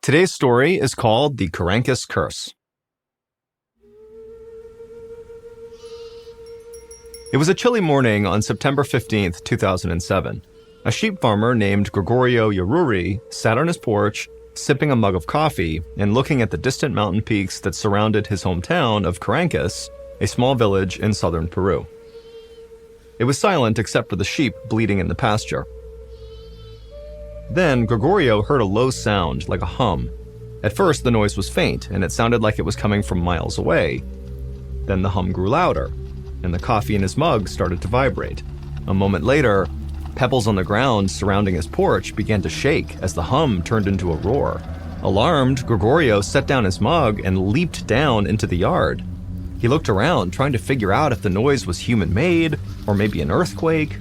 Today's story is called The Carancas Curse. It was a chilly morning on September 15th, 2007. A sheep farmer named Gregorio Yaruri sat on his porch, sipping a mug of coffee and looking at the distant mountain peaks that surrounded his hometown of Carancas, a small village in southern Peru. It was silent except for the sheep bleating in the pasture. Then Gregorio heard a low sound, like a hum. At first, the noise was faint, and it sounded like it was coming from miles away. Then the hum grew louder, and the coffee in his mug started to vibrate. A moment later, pebbles on the ground surrounding his porch began to shake as the hum turned into a roar. Alarmed, Gregorio set down his mug and leaped down into the yard. He looked around, trying to figure out if the noise was human-made or maybe an earthquake.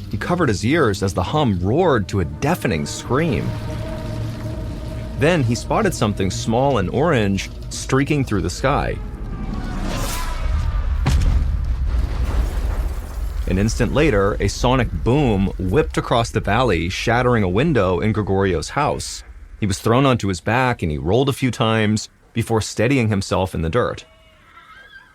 He covered his ears as the hum roared to a deafening scream. Then he spotted something small and orange streaking through the sky. An instant later, a sonic boom whipped across the valley, shattering a window in Gregorio's house. He was thrown onto his back and he rolled a few times before steadying himself in the dirt.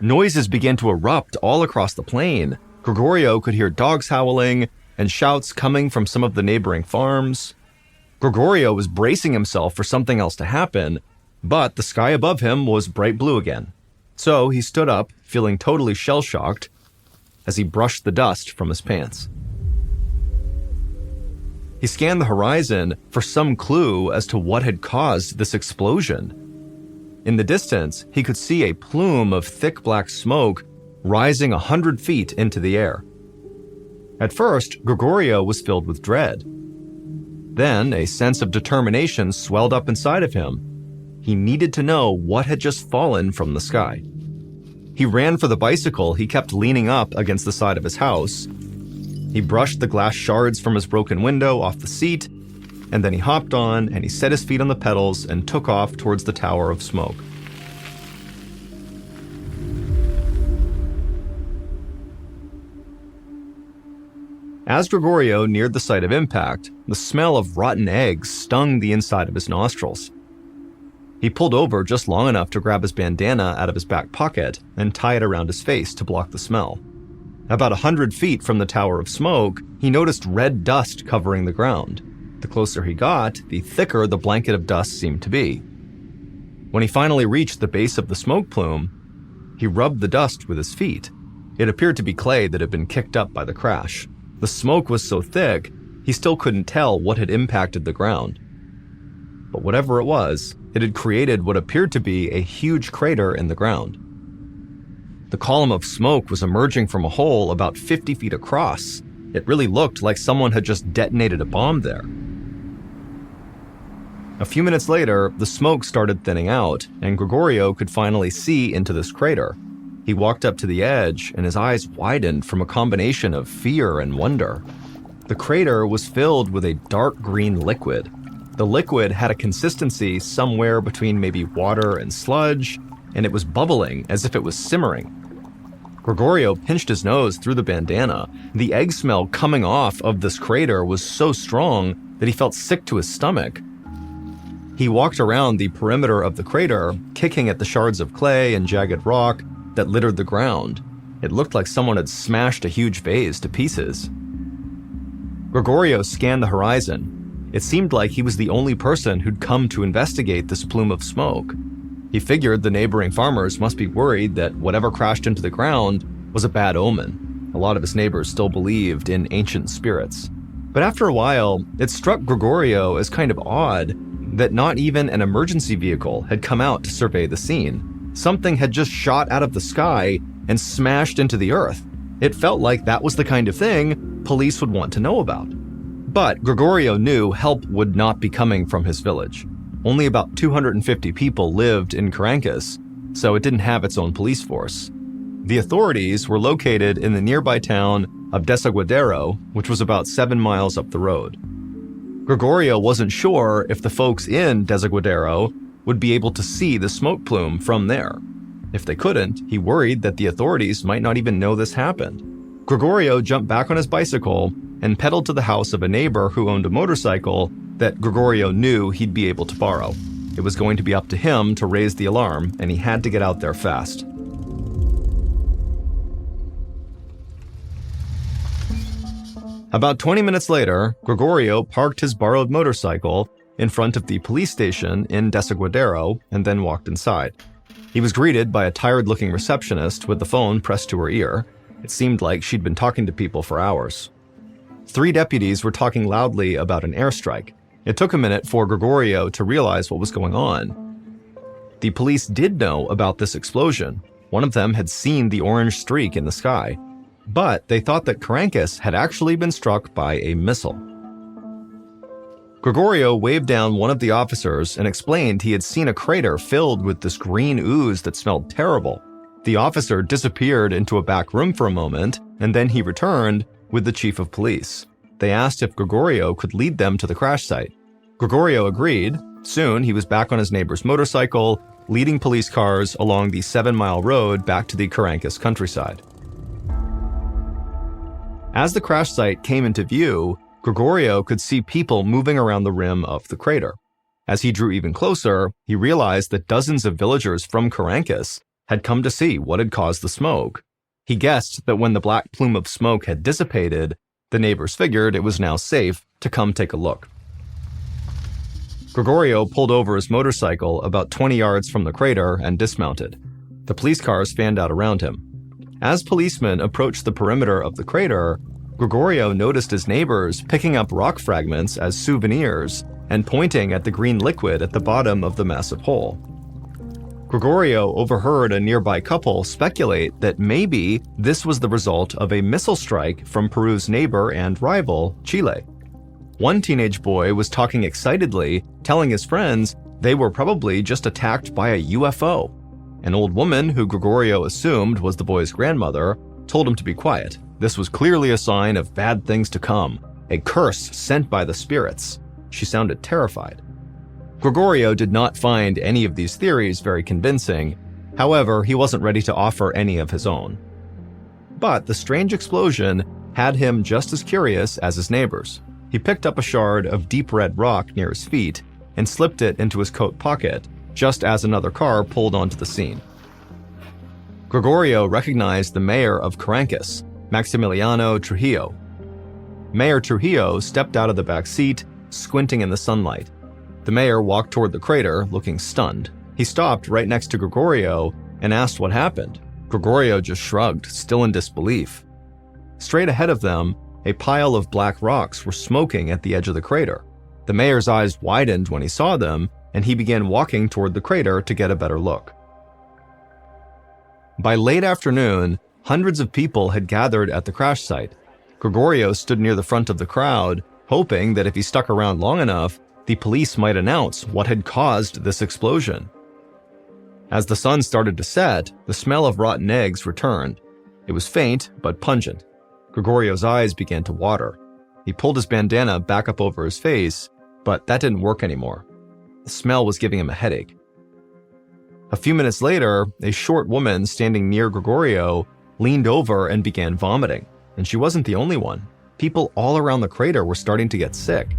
Noises began to erupt all across the plain. Gregorio could hear dogs howling and shouts coming from some of the neighboring farms. Gregorio was bracing himself for something else to happen, but the sky above him was bright blue again. So he stood up, feeling totally shell-shocked, as he brushed the dust from his pants. He scanned the horizon for some clue as to what had caused this explosion. In the distance, he could see a plume of thick black smoke rising 100 feet into the air. At first, Gregorio was filled with dread. Then, a sense of determination swelled up inside of him. He needed to know what had just fallen from the sky. He ran for the bicycle he kept leaning up against the side of his house. He brushed the glass shards from his broken window off the seat, and then he hopped on and he set his feet on the pedals and took off towards the tower of smoke. As Gregorio neared the site of impact, the smell of rotten eggs stung the inside of his nostrils. He pulled over just long enough to grab his bandana out of his back pocket and tie it around his face to block the smell. About 100 feet from the tower of smoke, he noticed red dust covering the ground. The closer he got, the thicker the blanket of dust seemed to be. When he finally reached the base of the smoke plume, he rubbed the dust with his feet. It appeared to be clay that had been kicked up by the crash. The smoke was so thick, he still couldn't tell what had impacted the ground. But whatever it was, it had created what appeared to be a huge crater in the ground. The column of smoke was emerging from a hole about 50 feet across. It really looked like someone had just detonated a bomb there. A few minutes later, the smoke started thinning out, and Gregorio could finally see into this crater. He walked up to the edge, and his eyes widened from a combination of fear and wonder. The crater was filled with a dark green liquid. The liquid had a consistency somewhere between maybe water and sludge, and it was bubbling as if it was simmering. Gregorio pinched his nose through the bandana. The egg smell coming off of this crater was so strong that he felt sick to his stomach. He walked around the perimeter of the crater, kicking at the shards of clay and jagged rock that littered the ground. It looked like someone had smashed a huge vase to pieces. Gregorio scanned the horizon. It seemed like he was the only person who'd come to investigate this plume of smoke. He figured the neighboring farmers must be worried that whatever crashed into the ground was a bad omen. A lot of his neighbors still believed in ancient spirits. But after a while, it struck Gregorio as kind of odd that not even an emergency vehicle had come out to survey the scene. Something had just shot out of the sky and smashed into the earth. It felt like that was the kind of thing police would want to know about. But Gregorio knew help would not be coming from his village. Only about 250 people lived in Carancas, so it didn't have its own police force. The authorities were located in the nearby town of Desaguadero, which was about 7 miles up the road. Gregorio wasn't sure if the folks in Desaguadero would be able to see the smoke plume from there. If they couldn't, he worried that the authorities might not even know this happened. Gregorio jumped back on his bicycle and pedaled to the house of a neighbor who owned a motorcycle that Gregorio knew he'd be able to borrow. It was going to be up to him to raise the alarm, and he had to get out there fast. About 20 minutes later, Gregorio parked his borrowed motorcycle in front of the police station in Desaguadero and then walked inside. He was greeted by a tired-looking receptionist with the phone pressed to her ear. It seemed like she'd been talking to people for hours. 3 deputies were talking loudly about an airstrike. It took a minute for Gregorio to realize what was going on. The police did know about this explosion. One of them had seen the orange streak in the sky, but they thought that Caracas had actually been struck by a missile. Gregorio waved down one of the officers and explained he had seen a crater filled with this green ooze that smelled terrible. The officer disappeared into a back room for a moment, and then he returned with the chief of police. They asked if Gregorio could lead them to the crash site. Gregorio agreed. Soon, he was back on his neighbor's motorcycle, leading police cars along the 7-mile road back to the Caracas countryside. As the crash site came into view, Gregorio could see people moving around the rim of the crater. As he drew even closer, he realized that dozens of villagers from Caracas had come to see what had caused the smoke. He guessed that when the black plume of smoke had dissipated, the neighbors figured it was now safe to come take a look. Gregorio pulled over his motorcycle about 20 yards from the crater and dismounted. The police cars fanned out around him. As policemen approached the perimeter of the crater, Gregorio noticed his neighbors picking up rock fragments as souvenirs and pointing at the green liquid at the bottom of the massive hole. Gregorio overheard a nearby couple speculate that maybe this was the result of a missile strike from Peru's neighbor and rival, Chile. One teenage boy was talking excitedly, telling his friends they were probably just attacked by a UFO. An old woman, who Gregorio assumed was the boy's grandmother, told him to be quiet. This was clearly a sign of bad things to come, a curse sent by the spirits. She sounded terrified. Gregorio did not find any of these theories very convincing. However, he wasn't ready to offer any of his own. But the strange explosion had him just as curious as his neighbors. He picked up a shard of deep red rock near his feet and slipped it into his coat pocket, just as another car pulled onto the scene. Gregorio recognized the mayor of Caracas, Maximiliano Trujillo. Mayor Trujillo stepped out of the back seat, squinting in the sunlight. The mayor walked toward the crater, looking stunned. He stopped right next to Gregorio and asked what happened. Gregorio just shrugged, still in disbelief. Straight ahead of them, a pile of black rocks were smoking at the edge of the crater. The mayor's eyes widened when he saw them, and he began walking toward the crater to get a better look. By late afternoon, hundreds of people had gathered at the crash site. Gregorio stood near the front of the crowd, hoping that if he stuck around long enough, the police might announce what had caused this explosion. As the sun started to set, the smell of rotten eggs returned. It was faint, but pungent. Gregorio's eyes began to water. He pulled his bandana back up over his face, but that didn't work anymore. The smell was giving him a headache. A few minutes later, a short woman standing near Gregorio leaned over and began vomiting, and she wasn't the only one. People all around the crater were starting to get sick.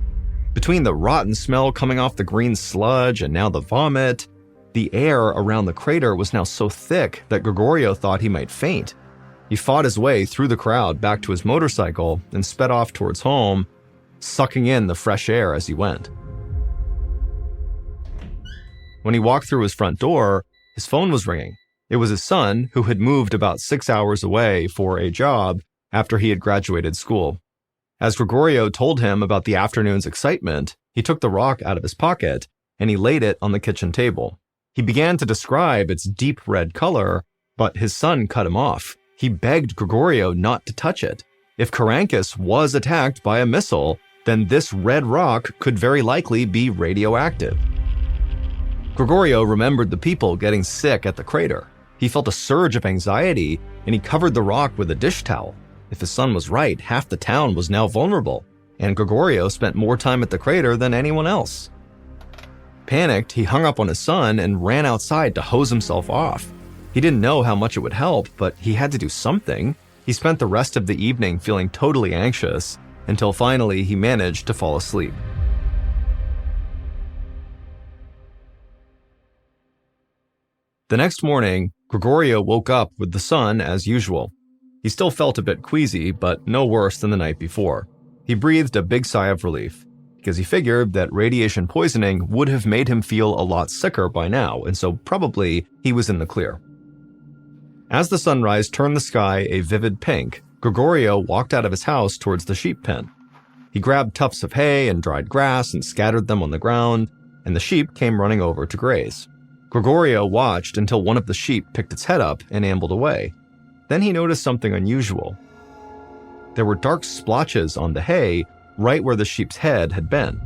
Between the rotten smell coming off the green sludge and now the vomit, the air around the crater was now so thick that Gregorio thought he might faint. He fought his way through the crowd back to his motorcycle and sped off towards home, sucking in the fresh air as he went. When he walked through his front door, his phone was ringing. It was his son, who had moved about 6 hours away for a job after he had graduated school. As Gregorio told him about the afternoon's excitement, he took the rock out of his pocket and he laid it on the kitchen table. He began to describe its deep red color, but his son cut him off. He begged Gregorio not to touch it. If Caracas was attacked by a missile, then this red rock could very likely be radioactive. Gregorio remembered the people getting sick at the crater. He felt a surge of anxiety, and he covered the rock with a dish towel. If his son was right, half the town was now vulnerable, and Gregorio spent more time at the crater than anyone else. Panicked, he hung up on his son and ran outside to hose himself off. He didn't know how much it would help, but he had to do something. He spent the rest of the evening feeling totally anxious, until finally he managed to fall asleep. The next morning, Gregorio woke up with the sun as usual. He still felt a bit queasy, but no worse than the night before. He breathed a big sigh of relief, because he figured that radiation poisoning would have made him feel a lot sicker by now, and so probably he was in the clear. As the sunrise turned the sky a vivid pink, Gregorio walked out of his house towards the sheep pen. He grabbed tufts of hay and dried grass and scattered them on the ground, and the sheep came running over to graze. Gregorio watched until one of the sheep picked its head up and ambled away. Then he noticed something unusual. There were dark splotches on the hay right where the sheep's head had been.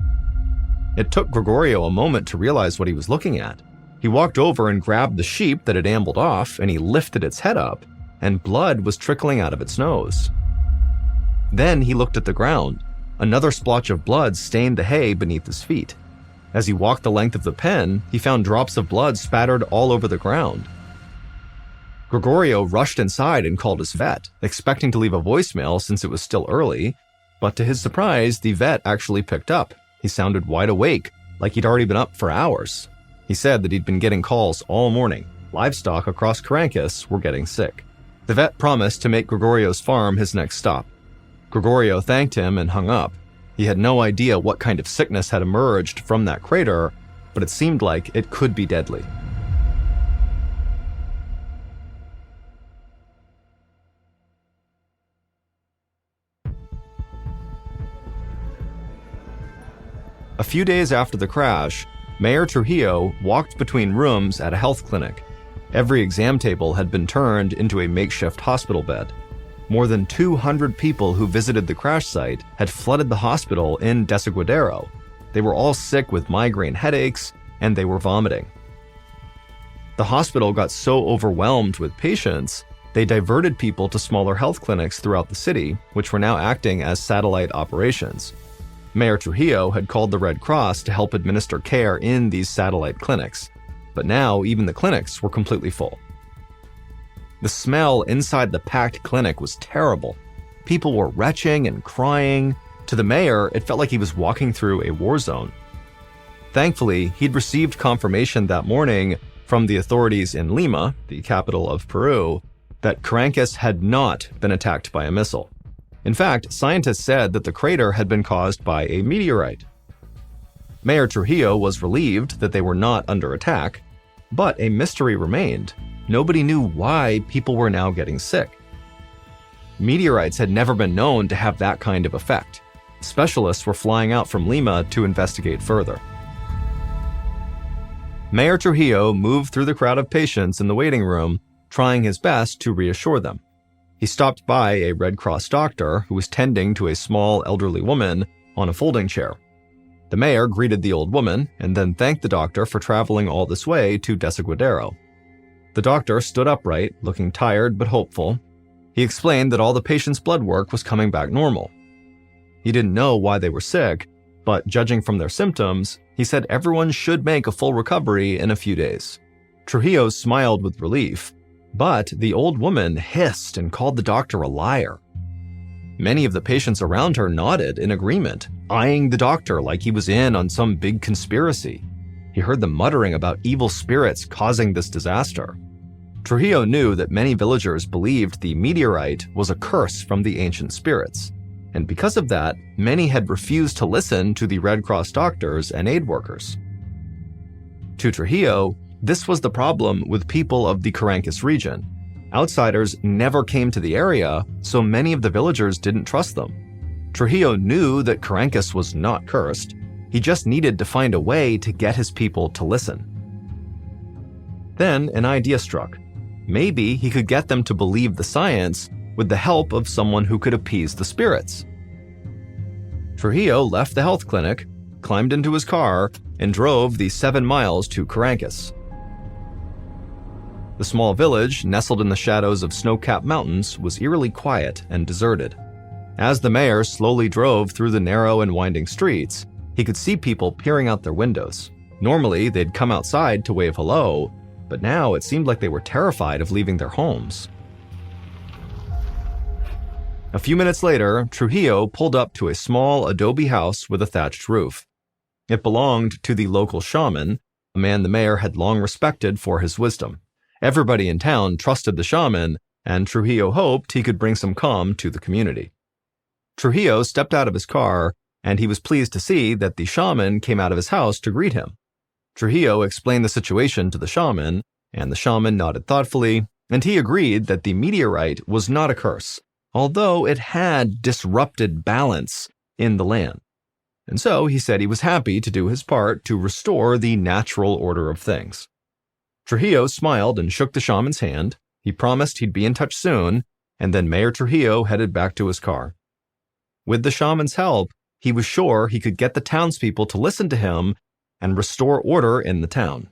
It took Gregorio a moment to realize what he was looking at. He walked over and grabbed the sheep that had ambled off, and he lifted its head up, and blood was trickling out of its nose. Then he looked at the ground. Another splotch of blood stained the hay beneath his feet. As he walked the length of the pen, he found drops of blood spattered all over the ground. Gregorio rushed inside and called his vet, expecting to leave a voicemail since it was still early, but to his surprise, the vet actually picked up. He sounded wide awake, like he'd already been up for hours. He said that he'd been getting calls all morning. Livestock across Caracas were getting sick. The vet promised to make Gregorio's farm his next stop. Gregorio thanked him and hung up. He had no idea what kind of sickness had emerged from that crater, but it seemed like it could be deadly. A few days after the crash, Mayor Trujillo walked between rooms at a health clinic. Every exam table had been turned into a makeshift hospital bed. More than 200 people who visited the crash site had flooded the hospital in Desaguadero. They were all sick with migraine headaches, and they were vomiting. The hospital got so overwhelmed with patients, they diverted people to smaller health clinics throughout the city, which were now acting as satellite operations. Mayor Trujillo had called the Red Cross to help administer care in these satellite clinics, but now even the clinics were completely full. The smell inside the packed clinic was terrible. People were retching and crying. To the mayor, it felt like he was walking through a war zone. Thankfully, he'd received confirmation that morning from the authorities in Lima, the capital of Peru, that Caracas had not been attacked by a missile. In fact, scientists said that the crater had been caused by a meteorite. Mayor Trujillo was relieved that they were not under attack, but a mystery remained. Nobody knew why people were now getting sick. Meteorites had never been known to have that kind of effect. Specialists were flying out from Lima to investigate further. Mayor Trujillo moved through the crowd of patients in the waiting room, trying his best to reassure them. He stopped by a Red Cross doctor who was tending to a small elderly woman on a folding chair. The mayor greeted the old woman and then thanked the doctor for traveling all this way to Desaguadero. The doctor stood upright, looking tired but hopeful. He explained that all the patients' blood work was coming back normal. He didn't know why they were sick, but judging from their symptoms, he said everyone should make a full recovery in a few days. Trujillo smiled with relief, but the old woman hissed and called the doctor a liar. Many of the patients around her nodded in agreement, eyeing the doctor like he was in on some big conspiracy. He heard them muttering about evil spirits causing this disaster. Trujillo knew that many villagers believed the meteorite was a curse from the ancient spirits, and because of that, many had refused to listen to the Red Cross doctors and aid workers. To Trujillo, this was the problem with people of the Caracas region. Outsiders never came to the area, so many of the villagers didn't trust them. Trujillo knew that Caracas was not cursed. He just needed to find a way to get his people to listen. Then an idea struck. Maybe he could get them to believe the science with the help of someone who could appease the spirits. Trujillo left the health clinic, climbed into his car, and drove the 7 miles to Caracas. The small village, nestled in the shadows of snow-capped mountains, was eerily quiet and deserted. As the mayor slowly drove through the narrow and winding streets, he could see people peering out their windows. Normally, they'd come outside to wave hello, but now it seemed like they were terrified of leaving their homes. A few minutes later, Trujillo pulled up to a small adobe house with a thatched roof. It belonged to the local shaman, a man the mayor had long respected for his wisdom. Everybody in town trusted the shaman, and Trujillo hoped he could bring some calm to the community. Trujillo stepped out of his car, and he was pleased to see that the shaman came out of his house to greet him. Trujillo explained the situation to the shaman, and the shaman nodded thoughtfully, and he agreed that the meteorite was not a curse, although it had disrupted balance in the land. And so he said he was happy to do his part to restore the natural order of things. Trujillo smiled and shook the shaman's hand. He promised he'd be in touch soon, and then Mayor Trujillo headed back to his car. With the shaman's help, he was sure he could get the townspeople to listen to him and restore order in the town.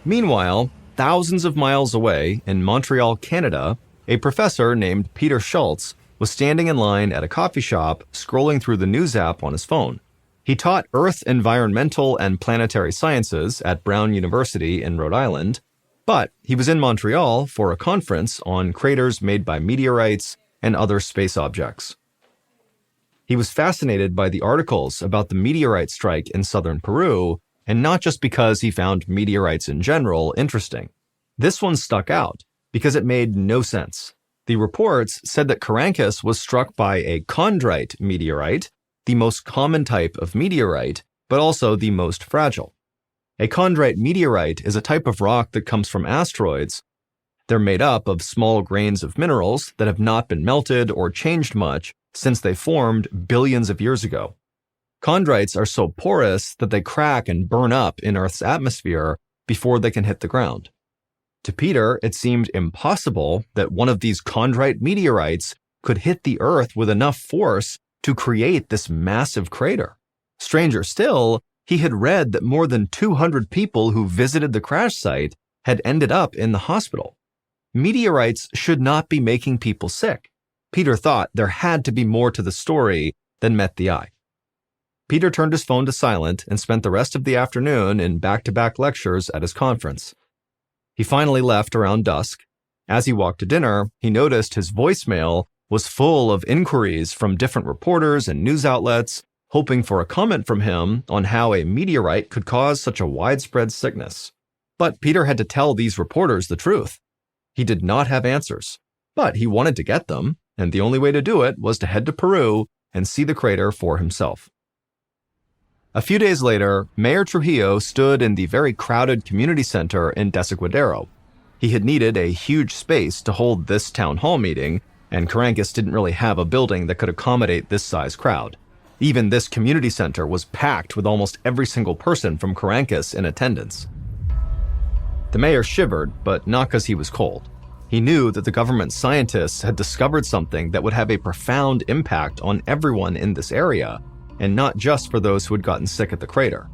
Meanwhile, thousands of miles away in Montreal, Canada, a professor named Peter Schultz was standing in line at a coffee shop scrolling through the news app on his phone. He taught Earth, Environmental, and Planetary Sciences at Brown University in Rhode Island, but he was in Montreal for a conference on craters made by meteorites and other space objects. He was fascinated by the articles about the meteorite strike in southern Peru, and not just because he found meteorites in general interesting. This one stuck out because it made no sense. The reports said that Carancas was struck by a chondrite meteorite, the most common type of meteorite, but also the most fragile. A chondrite meteorite is a type of rock that comes from asteroids. They're made up of small grains of minerals that have not been melted or changed much since they formed billions of years ago. Chondrites are so porous that they crack and burn up in Earth's atmosphere before they can hit the ground. To Peter, it seemed impossible that one of these chondrite meteorites could hit the Earth with enough force to create this massive crater. Stranger still, he had read that more than 200 people who visited the crash site had ended up in the hospital. Meteorites should not be making people sick. Peter thought there had to be more to the story than met the eye. Peter turned his phone to silent and spent the rest of the afternoon in back-to-back lectures at his conference. He finally left around dusk. As he walked to dinner, he noticed his voicemail was full of inquiries from different reporters and news outlets, hoping for a comment from him on how a meteorite could cause such a widespread sickness. But Peter had to tell these reporters the truth. He did not have answers, but he wanted to get them, and the only way to do it was to head to Peru and see the crater for himself. A few days later, Mayor Trujillo stood in the very crowded community center in Desaguadero. He had needed a huge space to hold this town hall meeting, and Carancas didn't really have a building that could accommodate this size crowd. Even this community center was packed with almost every single person from Carancas in attendance. The mayor shivered, but not because he was cold. He knew that the government scientists had discovered something that would have a profound impact on everyone in this area, and not just for those who had gotten sick at the crater.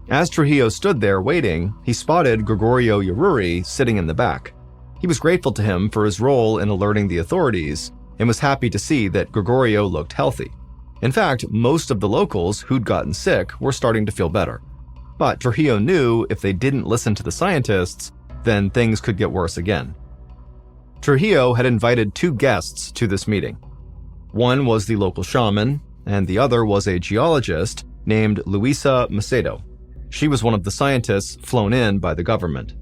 As Trujillo stood there waiting, he spotted Gregorio Yaruri sitting in the back. He was grateful to him for his role in alerting the authorities, and was happy to see that Gregorio looked healthy. In fact, most of the locals who'd gotten sick were starting to feel better. But Trujillo knew if they didn't listen to the scientists, then things could get worse again. Trujillo had invited two guests to this meeting. One was the local shaman, and the other was a geologist named Luisa Macedo. She was one of the scientists flown in by the government.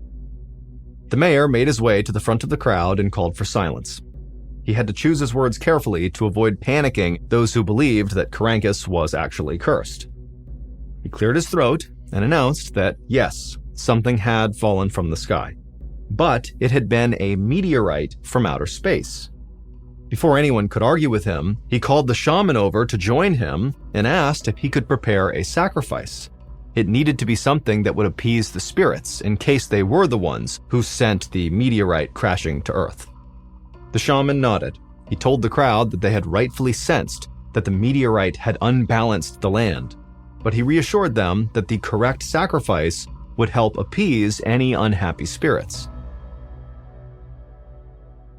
The mayor made his way to the front of the crowd and called for silence. He had to choose his words carefully to avoid panicking those who believed that Carancas was actually cursed. He cleared his throat and announced that, yes, something had fallen from the sky, but it had been a meteorite from outer space. Before anyone could argue with him, he called the shaman over to join him and asked if he could prepare a sacrifice. It needed to be something that would appease the spirits in case they were the ones who sent the meteorite crashing to Earth. The shaman nodded. He told the crowd that they had rightfully sensed that the meteorite had unbalanced the land, but he reassured them that the correct sacrifice would help appease any unhappy spirits.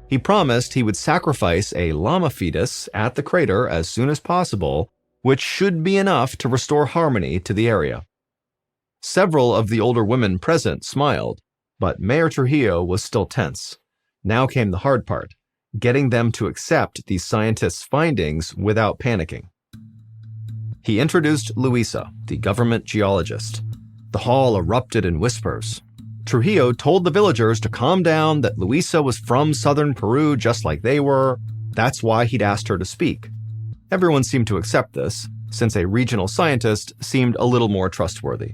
He promised he would sacrifice a llama fetus at the crater as soon as possible, which should be enough to restore harmony to the area. Several of the older women present smiled, but Mayor Trujillo was still tense. Now came the hard part, getting them to accept these scientists' findings without panicking. He introduced Luisa, the government geologist. The hall erupted in whispers. Trujillo told the villagers to calm down, that Luisa was from southern Peru just like they were. That's why he'd asked her to speak. Everyone seemed to accept this, since a regional scientist seemed a little more trustworthy.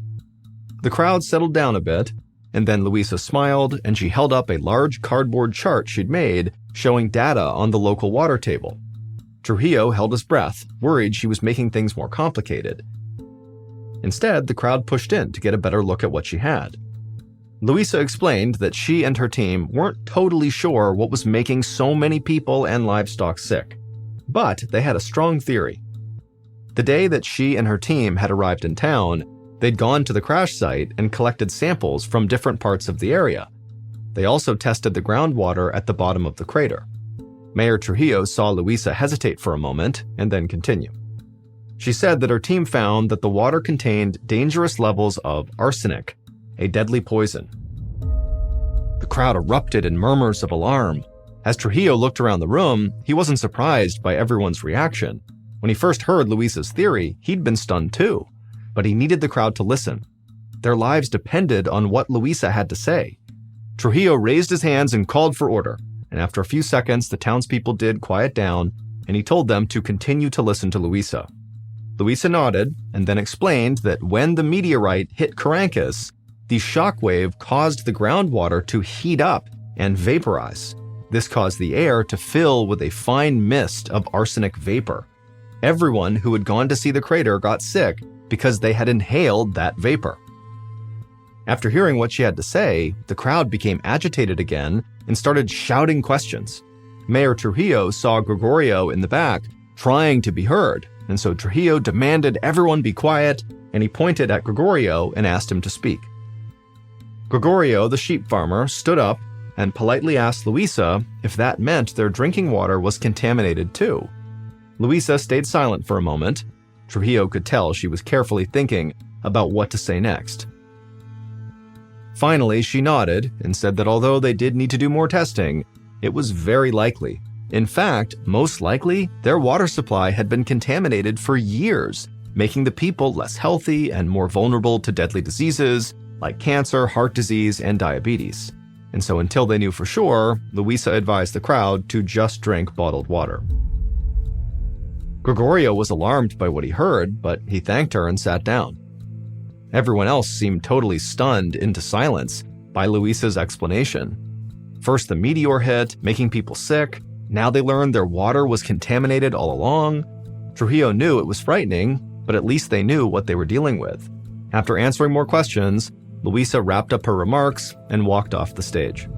The crowd settled down a bit, and then Luisa smiled and she held up a large cardboard chart she'd made showing data on the local water table. Trujillo held his breath, worried she was making things more complicated. Instead, the crowd pushed in to get a better look at what she had. Luisa explained that she and her team weren't totally sure what was making so many people and livestock sick, but they had a strong theory. The day that she and her team had arrived in town, they'd gone to the crash site and collected samples from different parts of the area. They also tested the groundwater at the bottom of the crater. Mayor Trujillo saw Luisa hesitate for a moment and then continue. She said that her team found that the water contained dangerous levels of arsenic, a deadly poison. The crowd erupted in murmurs of alarm. As Trujillo looked around the room, he wasn't surprised by everyone's reaction. When he first heard Luisa's theory, he'd been stunned too, but he needed the crowd to listen. Their lives depended on what Luisa had to say. Trujillo raised his hands and called for order, and after a few seconds, the townspeople did quiet down, and he told them to continue to listen to Luisa. Luisa nodded and then explained that when the meteorite hit Caracas, the shockwave caused the groundwater to heat up and vaporize. This caused the air to fill with a fine mist of arsenic vapor. Everyone who had gone to see the crater got sick because they had inhaled that vapor. After hearing what she had to say, the crowd became agitated again and started shouting questions. Mayor Trujillo saw Gregorio in the back, trying to be heard, and so Trujillo demanded everyone be quiet, and he pointed at Gregorio and asked him to speak. Gregorio, the sheep farmer, stood up and politely asked Luisa if that meant their drinking water was contaminated too. Luisa stayed silent for a moment. Trujillo could tell she was carefully thinking about what to say next. Finally, she nodded and said that although they did need to do more testing, it was very likely. In fact, most likely, their water supply had been contaminated for years, making the people less healthy and more vulnerable to deadly diseases like cancer, heart disease, and diabetes. And so until they knew for sure, Luisa advised the crowd to just drink bottled water. Gregorio was alarmed by what he heard, but he thanked her and sat down. Everyone else seemed totally stunned into silence by Luisa's explanation. First the meteor hit, making people sick. Now they learned their water was contaminated all along. Trujillo knew it was frightening, but at least they knew what they were dealing with. After answering more questions, Luisa wrapped up her remarks and walked off the stage.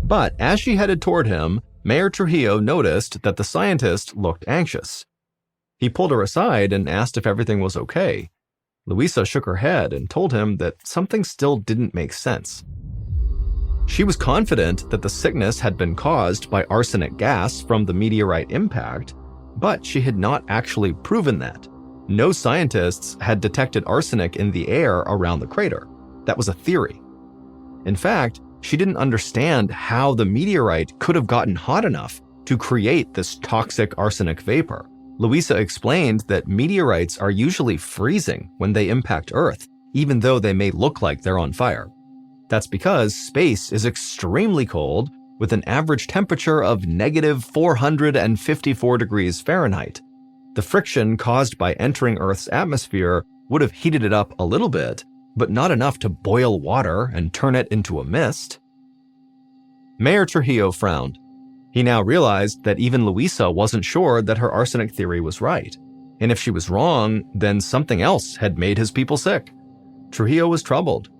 But as she headed toward him, Mayor Trujillo noticed that the scientist looked anxious. He pulled her aside and asked if everything was okay. Luisa shook her head and told him that something still didn't make sense. She was confident that the sickness had been caused by arsenic gas from the meteorite impact, but she had not actually proven that. No scientists had detected arsenic in the air around the crater. That was a theory. In fact, she didn't understand how the meteorite could have gotten hot enough to create this toxic arsenic vapor. Luisa explained that meteorites are usually freezing when they impact Earth, even though they may look like they're on fire. That's because space is extremely cold, with an average temperature of negative 454 degrees Fahrenheit. The friction caused by entering Earth's atmosphere would have heated it up a little bit, but not enough to boil water and turn it into a mist. Mayor Trujillo frowned. He now realized that even Luisa wasn't sure that her arsenic theory was right. And if she was wrong, then something else had made his people sick. Trujillo was troubled.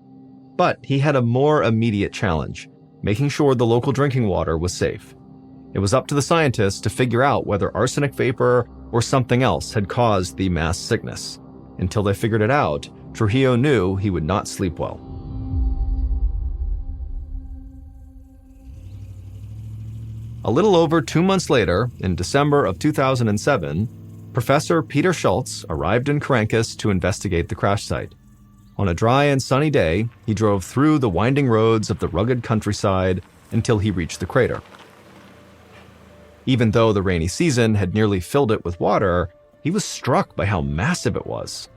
But he had a more immediate challenge, making sure the local drinking water was safe. It was up to the scientists to figure out whether arsenic vapor or something else had caused the mass sickness. Until they figured it out, Trujillo knew he would not sleep well. A little over 2 months later, in December of 2007, Professor Peter Schultz arrived in Caracas to investigate the crash site. On a dry and sunny day, he drove through the winding roads of the rugged countryside until he reached the crater. Even though the rainy season had nearly filled it with water, he was struck by how massive it was.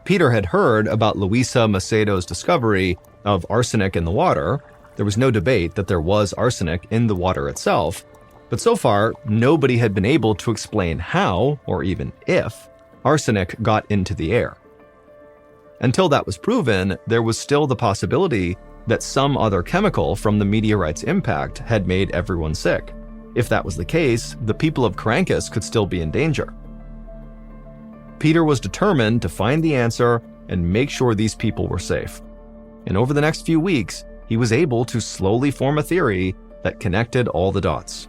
Peter had heard about Luisa Macedo's discovery of arsenic in the water. There was no debate that there was arsenic in the water itself, but so far, nobody had been able to explain how, or even if, arsenic got into the air. Until that was proven, there was still the possibility that some other chemical from the meteorite's impact had made everyone sick. If that was the case, the people of Carancas could still be in danger. Peter was determined to find the answer and make sure these people were safe. And over the next few weeks, he was able to slowly form a theory that connected all the dots.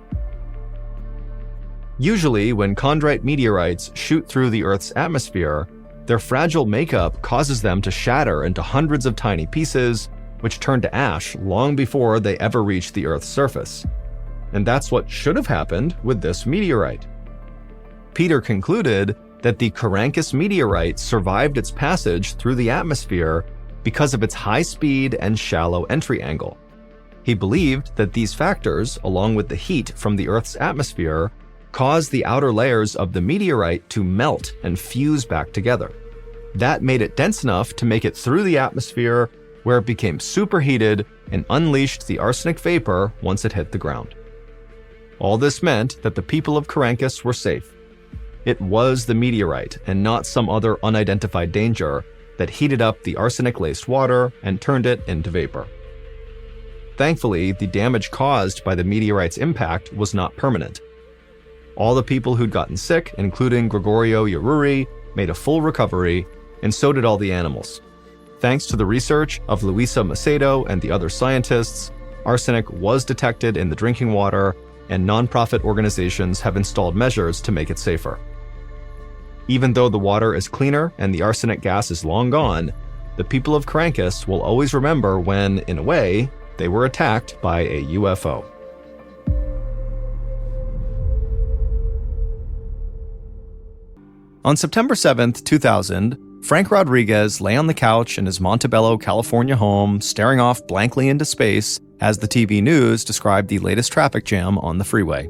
Usually, when chondrite meteorites shoot through the Earth's atmosphere, their fragile makeup causes them to shatter into hundreds of tiny pieces, which turn to ash long before they ever reach the Earth's surface. And that's what should have happened with this meteorite. Peter concluded that the Carancas meteorite survived its passage through the atmosphere because of its high speed and shallow entry angle. He believed that these factors, along with the heat from the Earth's atmosphere, caused the outer layers of the meteorite to melt and fuse back together. That made it dense enough to make it through the atmosphere, where it became superheated and unleashed the arsenic vapor once it hit the ground. All this meant that the people of Carancas were safe. It was the meteorite and not some other unidentified danger that heated up the arsenic-laced water and turned it into vapor. Thankfully, the damage caused by the meteorite's impact was not permanent. All the people who'd gotten sick, including Gregorio Yaruri, made a full recovery, and so did all the animals. Thanks to the research of Luisa Macedo and the other scientists, arsenic was detected in the drinking water, and nonprofit organizations have installed measures to make it safer. Even though the water is cleaner and the arsenic gas is long gone, the people of Carancas will always remember when, in a way, they were attacked by a UFO. On September 7th, 2000, Frank Rodriguez lay on the couch in his Montebello, California home, staring off blankly into space as the TV news described the latest traffic jam on the freeway.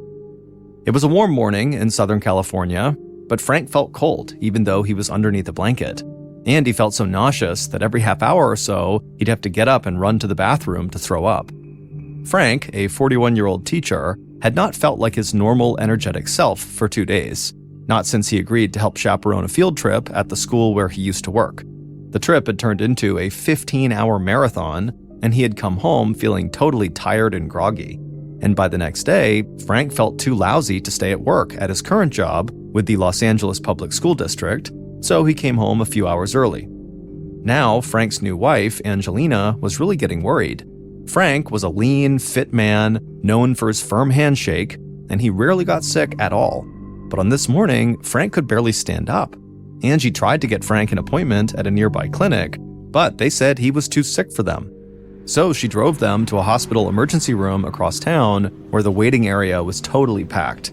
It was a warm morning in Southern California, but Frank felt cold even though he was underneath a blanket. And he felt so nauseous that every half hour or so, he'd have to get up and run to the bathroom to throw up. Frank, a 41-year-old teacher, had not felt like his normal, energetic self for 2 days. Not since he agreed to help chaperone a field trip at the school where he used to work. The trip had turned into a 15-hour marathon, and he had come home feeling totally tired and groggy. And by the next day, Frank felt too lousy to stay at work at his current job with the Los Angeles Public School District, so he came home a few hours early. Now, Frank's new wife, Angelina, was really getting worried. Frank was a lean, fit man, known for his firm handshake, and he rarely got sick at all. But on this morning, Frank could barely stand up. Angie tried to get Frank an appointment at a nearby clinic, but they said he was too sick for them. So she drove them to a hospital emergency room across town where the waiting area was totally packed.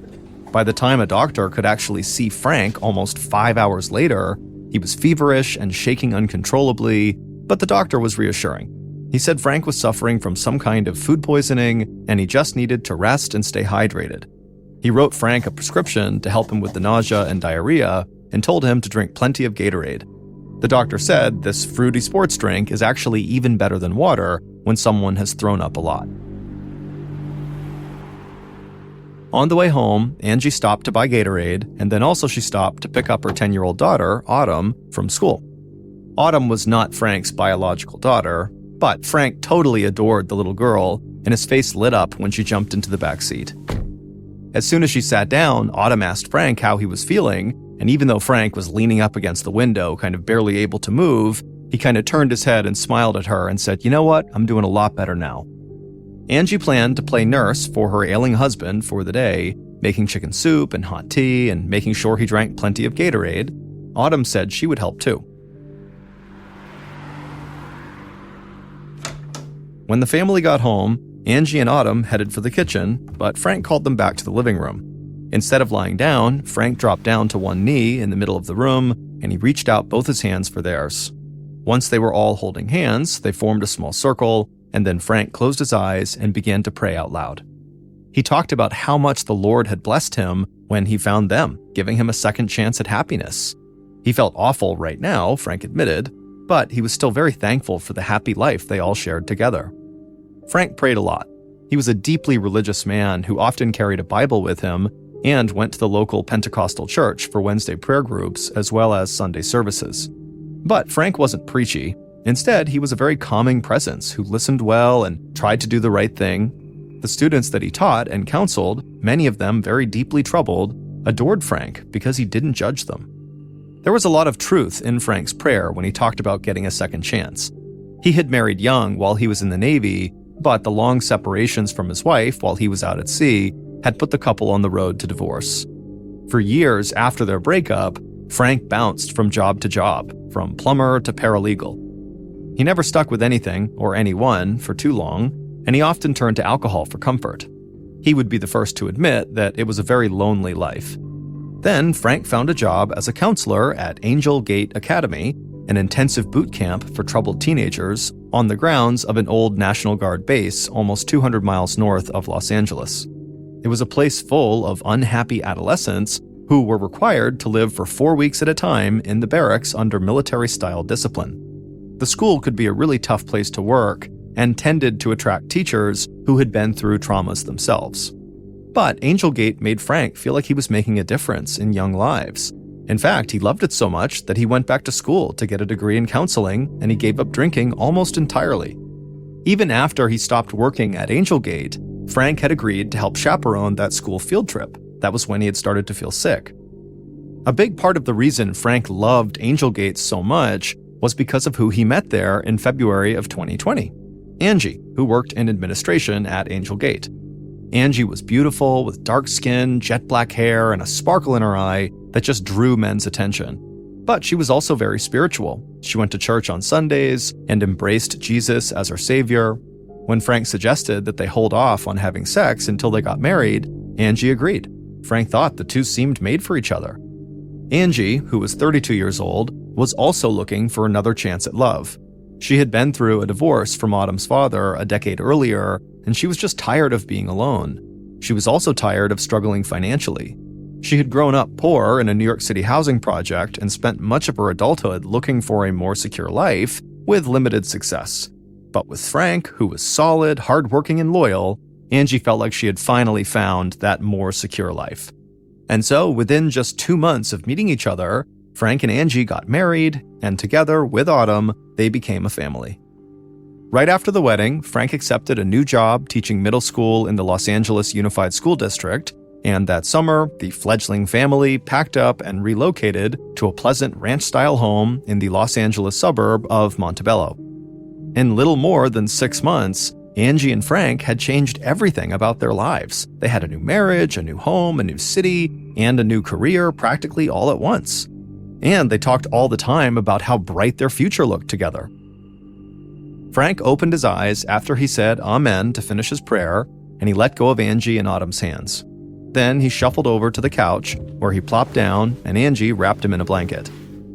By the time a doctor could actually see Frank almost 5 hours later, he was feverish and shaking uncontrollably, but the doctor was reassuring. He said Frank was suffering from some kind of food poisoning and he just needed to rest and stay hydrated. He wrote Frank a prescription to help him with the nausea and diarrhea and told him to drink plenty of Gatorade. The doctor said this fruity sports drink is actually even better than water when someone has thrown up a lot. On the way home, Angie stopped to buy Gatorade, and then also she stopped to pick up her 10-year-old daughter, Autumn, from school. Autumn was not Frank's biological daughter, but Frank totally adored the little girl, and his face lit up when she jumped into the back seat. As soon as she sat down, Autumn asked Frank how he was feeling, and even though Frank was leaning up against the window, kind of barely able to move, he kind of turned his head and smiled at her and said, "You know what? I'm doing a lot better now." Angie planned to play nurse for her ailing husband for the day, making chicken soup and hot tea and making sure he drank plenty of Gatorade. Autumn said she would help too. When the family got home, Angie and Autumn headed for the kitchen, but Frank called them back to the living room. Instead of lying down, Frank dropped down to one knee in the middle of the room, and he reached out both his hands for theirs. Once they were all holding hands, they formed a small circle, and then Frank closed his eyes and began to pray out loud. He talked about how much the Lord had blessed him when he found them, giving him a second chance at happiness. He felt awful right now, Frank admitted, but he was still very thankful for the happy life they all shared together. Frank prayed a lot. He was a deeply religious man who often carried a Bible with him and went to the local Pentecostal church for Wednesday prayer groups as well as Sunday services. But Frank wasn't preachy. Instead, he was a very calming presence who listened well and tried to do the right thing. The students that he taught and counseled, many of them very deeply troubled, adored Frank because he didn't judge them. There was a lot of truth in Frank's prayer when he talked about getting a second chance. He had married young while he was in the Navy, but the long separations from his wife while he was out at sea had put the couple on the road to divorce. For years after their breakup, Frank bounced from job to job, from plumber to paralegal. He never stuck with anything or anyone for too long, and he often turned to alcohol for comfort. He would be the first to admit that it was a very lonely life. Then Frank found a job as a counselor at Angel Gate Academy, an intensive boot camp for troubled teenagers on the grounds of an old National Guard base almost 200 miles north of Los Angeles. It was a place full of unhappy adolescents who were required to live for 4 weeks at a time in the barracks under military-style discipline. The school could be a really tough place to work and tended to attract teachers who had been through traumas themselves. But Angel Gate made Frank feel like he was making a difference in young lives. In fact, he loved it so much that he went back to school to get a degree in counseling, and he gave up drinking almost entirely. Even after he stopped working at Angel Gate, Frank had agreed to help chaperone that school field trip. That was when he had started to feel sick. A big part of the reason Frank loved Angel Gate so much was because of who he met there in February of 2020. Angie, who worked in administration at Angel Gate. Angie was beautiful, with dark skin, jet black hair, and a sparkle in her eye that just drew men's attention. But she was also very spiritual. She went to church on Sundays and embraced Jesus as her savior. When Frank suggested that they hold off on having sex until they got married, Angie agreed. Frank thought the two seemed made for each other. Angie, who was 32 years old, was also looking for another chance at love. She had been through a divorce from Autumn's father a decade earlier, and she was just tired of being alone. She was also tired of struggling financially. She had grown up poor in a New York City housing project and spent much of her adulthood looking for a more secure life, with limited success. But with Frank, who was solid, hardworking, and loyal, Angie felt like she had finally found that more secure life. And so, within just 2 months of meeting each other, Frank and Angie got married, and together with Autumn, they became a family. Right after the wedding, Frank accepted a new job teaching middle school in the Los Angeles Unified School District, and that summer, the fledgling family packed up and relocated to a pleasant ranch-style home in the Los Angeles suburb of Montebello. In little more than 6 months, Angie and Frank had changed everything about their lives. They had a new marriage, a new home, a new city, and a new career practically all at once. And they talked all the time about how bright their future looked together. Frank opened his eyes after he said Amen to finish his prayer, and he let go of Angie and Autumn's hands. Then he shuffled over to the couch, where he plopped down, and Angie wrapped him in a blanket.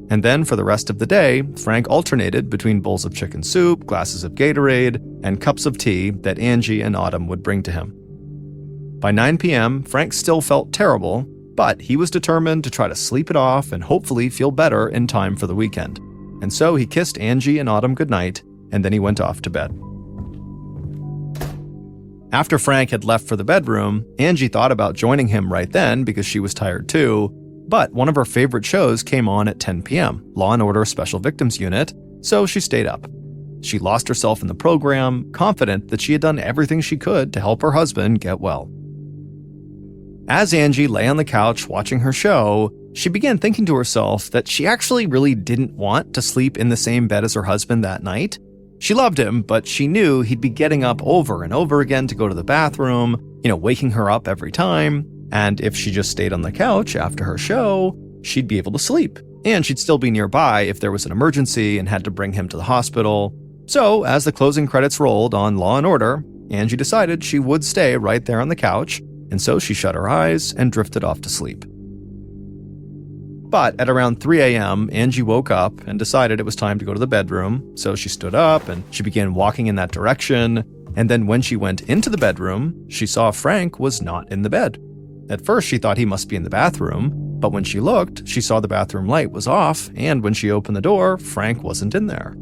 And then for the rest of the day, Frank alternated between bowls of chicken soup, glasses of Gatorade, and cups of tea that Angie and Autumn would bring to him. By 9 p.m., Frank still felt terrible, but he was determined to try to sleep it off and hopefully feel better in time for the weekend. And so he kissed Angie and Autumn goodnight, and then he went off to bed. After Frank had left for the bedroom, Angie thought about joining him right then because she was tired too, but one of her favorite shows came on at 10 p.m., Law & Order Special Victims Unit, so she stayed up. She lost herself in the program, confident that she had done everything she could to help her husband get well. As Angie lay on the couch watching her show, she began thinking to herself that she actually really didn't want to sleep in the same bed as her husband that night. She loved him, but she knew he'd be getting up over and over again to go to the bathroom, waking her up every time. And if she just stayed on the couch after her show, she'd be able to sleep. And she'd still be nearby if there was an emergency and had to bring him to the hospital. So, as the closing credits rolled on Law & Order, Angie decided she would stay right there on the couch, and so she shut her eyes and drifted off to sleep. But at around 3 a.m., Angie woke up and decided it was time to go to the bedroom, so she stood up and she began walking in that direction, and then when she went into the bedroom, she saw Frank was not in the bed. At first, she thought he must be in the bathroom, But when she looked, she saw the bathroom light was off, and when she opened the door, Frank wasn't in there.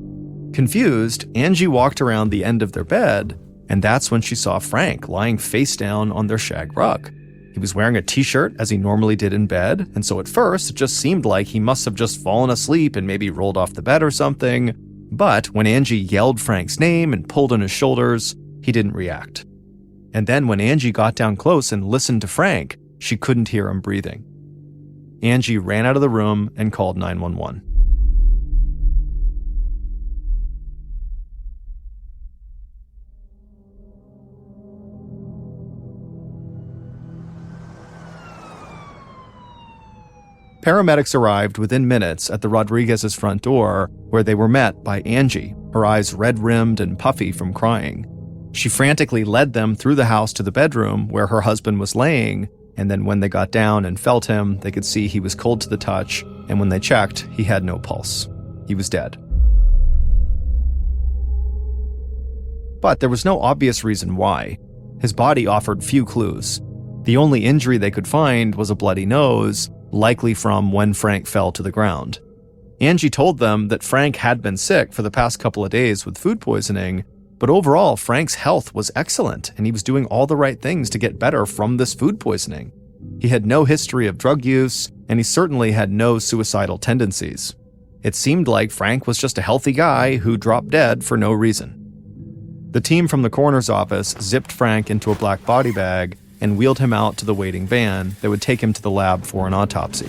Confused, Angie walked around the end of their bed, and that's when she saw Frank lying face down on their shag rug. He was wearing a t-shirt as he normally did in bed, and so at first it just seemed like he must have just fallen asleep and maybe rolled off the bed or something. But when Angie yelled Frank's name and pulled on his shoulders, he didn't react. And then when Angie got down close and listened to Frank, she couldn't hear him breathing. Angie ran out of the room and called 911. Paramedics arrived within minutes at the Rodriguez's front door, where they were met by Angie, her eyes red-rimmed and puffy from crying. She frantically led them through the house to the bedroom where her husband was laying, and then when they got down and felt him, they could see he was cold to the touch, and when they checked, he had no pulse. He was dead. But there was no obvious reason why. His body offered few clues. The only injury they could find was a bloody nose, likely from when Frank fell to the ground. Angie told them that Frank had been sick for the past couple of days with food poisoning, but overall, Frank's health was excellent, and he was doing all the right things to get better from this food poisoning. He had no history of drug use, and he certainly had no suicidal tendencies. It seemed like Frank was just a healthy guy who dropped dead for no reason. The team from the coroner's office zipped Frank into a black body bag and wheeled him out to the waiting van that would take him to the lab for an autopsy.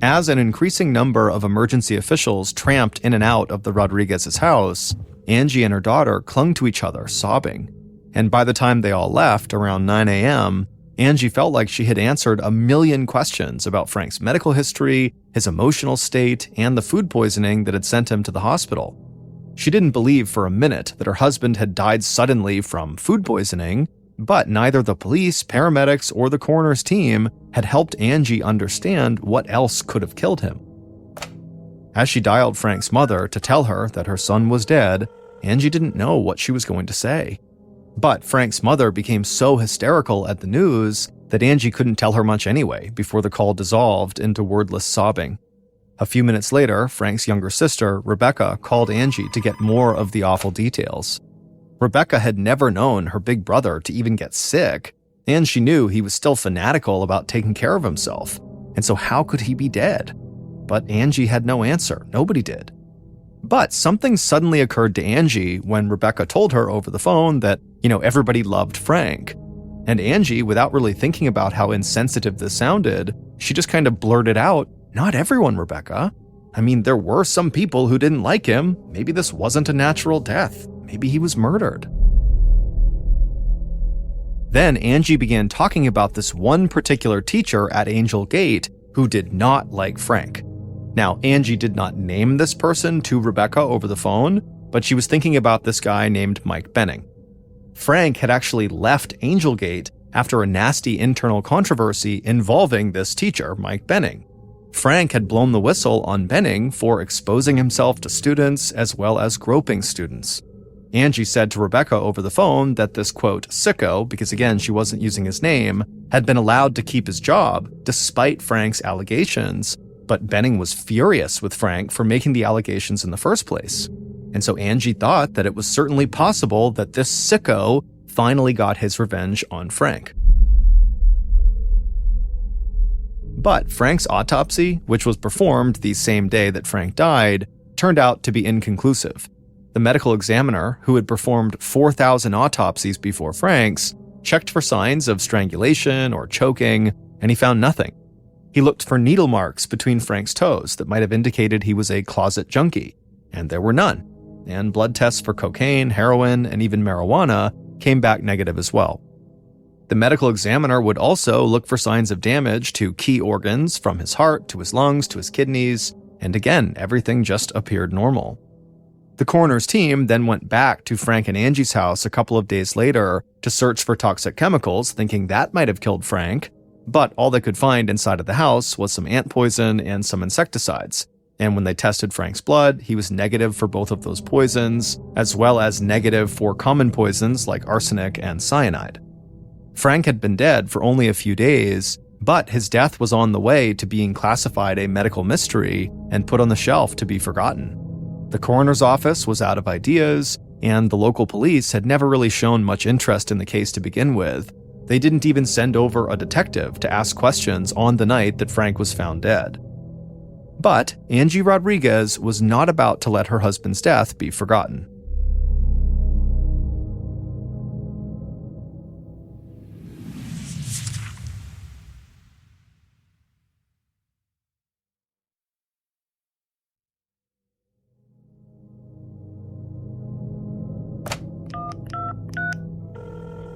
As an increasing number of emergency officials tramped in and out of the Rodriguez's house, Angie and her daughter clung to each other, sobbing. And by the time they all left, around 9 a.m., Angie felt like she had answered a million questions about Frank's medical history, his emotional state, and the food poisoning that had sent him to the hospital. She didn't believe for a minute that her husband had died suddenly from food poisoning, but neither the police, paramedics, or the coroner's team had helped Angie understand what else could have killed him. As she dialed Frank's mother to tell her that her son was dead, Angie didn't know what she was going to say. But Frank's mother became so hysterical at the news that Angie couldn't tell her much anyway before the call dissolved into wordless sobbing. A few minutes later, Frank's younger sister, Rebecca, called Angie to get more of the awful details. Rebecca had never known her big brother to even get sick, and she knew he was still fanatical about taking care of himself, and so how could he be dead? But Angie had no answer. Nobody did. But something suddenly occurred to Angie when Rebecca told her over the phone that, everybody loved Frank. And Angie, without really thinking about how insensitive this sounded, she just kind of blurted out, "Not everyone, Rebecca. I mean, there were some people who didn't like him. Maybe this wasn't a natural death. Maybe he was murdered." Then Angie began talking about this one particular teacher at Angel Gate who did not like Frank. Now, Angie did not name this person to Rebecca over the phone, but she was thinking about this guy named Mike Benning. Frank had actually left Angel Gate after a nasty internal controversy involving this teacher, Mike Benning. Frank had blown the whistle on Benning for exposing himself to students as well as groping students. Angie said to Rebecca over the phone that this, quote, sicko, because again, she wasn't using his name, had been allowed to keep his job despite Frank's allegations, but Benning was furious with Frank for making the allegations in the first place. And so Angie thought that it was certainly possible that this sicko finally got his revenge on Frank. But Frank's autopsy, which was performed the same day that Frank died, turned out to be inconclusive. The medical examiner, who had performed 4,000 autopsies before Frank's, checked for signs of strangulation or choking, and he found nothing. He looked for needle marks between Frank's toes that might have indicated he was a closet junkie, and there were none. And blood tests for cocaine, heroin, and even marijuana came back negative as well. The medical examiner would also look for signs of damage to key organs, from his heart to his lungs to his kidneys, and again, everything just appeared normal. The coroner's team then went back to Frank and Angie's house a couple of days later to search for toxic chemicals, thinking that might have killed Frank, but all they could find inside of the house was some ant poison and some insecticides. And when they tested Frank's blood, he was negative for both of those poisons, as well as negative for common poisons like arsenic and cyanide. Frank had been dead for only a few days, But his death was on the way to being classified a medical mystery and put on the shelf to be forgotten. The coroner's office was out of ideas, and the local police had never really shown much interest in the case to begin with. They didn't even send over a detective to ask questions on the night that Frank was found dead. But Angie Rodriguez was not about to let her husband's death be forgotten.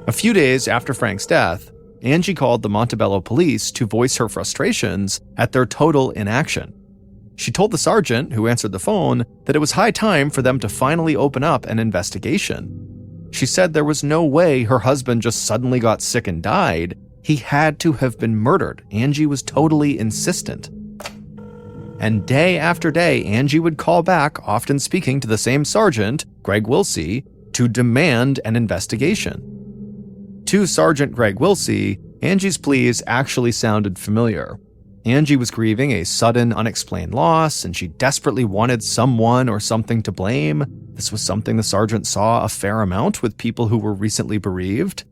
A few days after Frank's death, Angie called the Montebello police to voice her frustrations at their total inaction. She told the sergeant who answered the phone that it was high time for them to finally open up an investigation. She said there was no way her husband just suddenly got sick and died. He had to have been murdered. Angie was totally insistent. And day after day, Angie would call back, often speaking to the same sergeant, Greg Wilsey, to demand an investigation. To Sergeant Greg Wilsey, Angie's pleas actually sounded familiar. Angie was grieving a sudden, unexplained loss, and she desperately wanted someone or something to blame. This was something the sergeant saw a fair amount with people who were recently bereaved.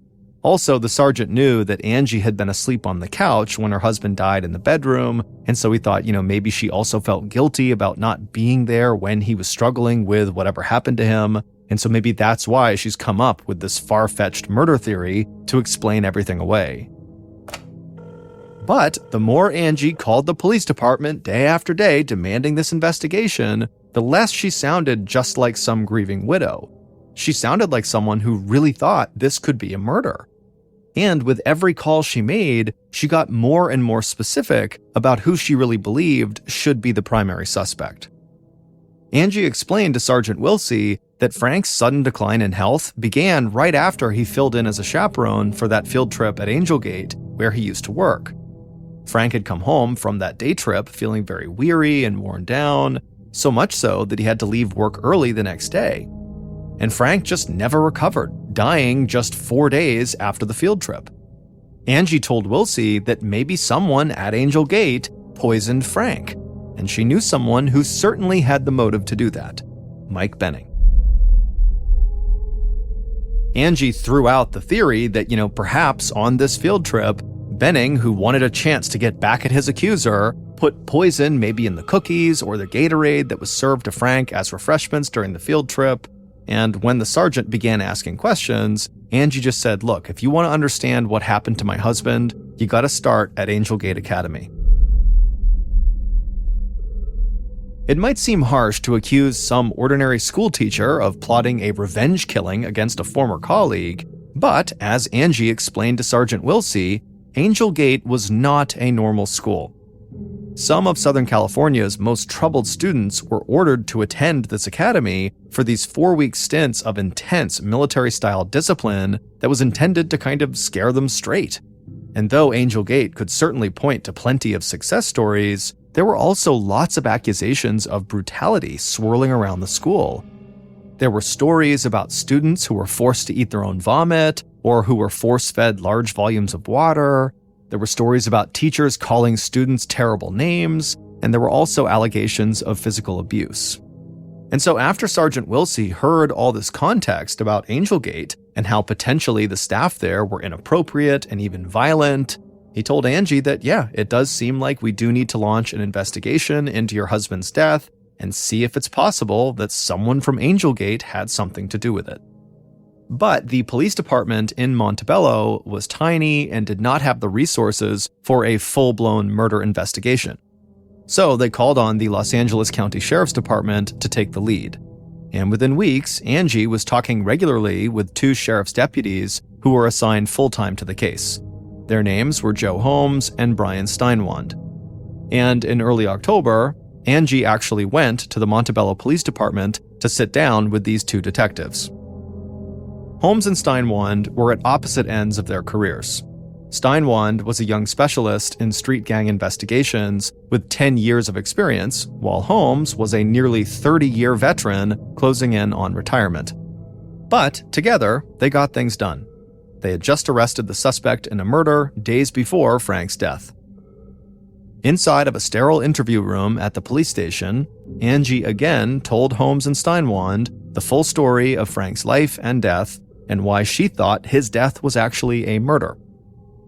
Also, the sergeant knew that Angie had been asleep on the couch when her husband died in the bedroom, and so he thought, maybe she also felt guilty about not being there when he was struggling with whatever happened to him. And so maybe that's why she's come up with this far-fetched murder theory to explain everything away. But the more Angie called the police department day after day demanding this investigation, the less she sounded just like some grieving widow. She sounded like someone who really thought this could be a murder. And with every call she made, she got more and more specific about who she really believed should be the primary suspect. Angie explained to Sergeant Wilsey that Frank's sudden decline in health began right after he filled in as a chaperone for that field trip at Angel Gate, where he used to work. Frank had come home from that day trip feeling very weary and worn down, so much so that he had to leave work early the next day. And Frank just never recovered, dying just 4 days after the field trip. Angie told Wilsey that maybe someone at Angel Gate poisoned Frank, and she knew someone who certainly had the motive to do that, Mike Benning. Angie threw out the theory that, perhaps on this field trip, Benning, who wanted a chance to get back at his accuser, put poison maybe in the cookies or the Gatorade that was served to Frank as refreshments during the field trip. And when the sergeant began asking questions, Angie just said, look, if you want to understand what happened to my husband, you got to start at Angel Gate Academy. It might seem harsh to accuse some ordinary school teacher of plotting a revenge killing against a former colleague, but as Angie explained to Sergeant Wilsey, Angel Gate was not a normal school. Some of Southern California's most troubled students were ordered to attend this academy for these 4-week stints of intense military-style discipline that was intended to kind of scare them straight. And though Angel Gate could certainly point to plenty of success stories, there were also lots of accusations of brutality swirling around the school. There were stories about students who were forced to eat their own vomit, or who were force-fed large volumes of water. There were stories about teachers calling students terrible names, and there were also allegations of physical abuse. And so after Sergeant Wilsey heard all this context about Angel Gate and how potentially the staff there were inappropriate and even violent, he told Angie that, yeah, it does seem like we do need to launch an investigation into your husband's death and see if it's possible that someone from Angel Gate had something to do with it. But the police department in Montebello was tiny and did not have the resources for a full-blown murder investigation. So they called on the Los Angeles County Sheriff's Department to take the lead. And within weeks, Angie was talking regularly with 2 sheriff's deputies who were assigned full-time to the case. Their names were Joe Holmes and Brian Steinwand. And in early October, Angie actually went to the Montebello Police Department to sit down with these 2 detectives. Holmes and Steinwand were at opposite ends of their careers. Steinwand was a young specialist in street gang investigations with 10 years of experience, while Holmes was a nearly 30-year veteran closing in on retirement. But together, they got things done. They had just arrested the suspect in a murder days before Frank's death. Inside of a sterile interview room at the police station, Angie again told Holmes and Steinwand the full story of Frank's life and death and why she thought his death was actually a murder.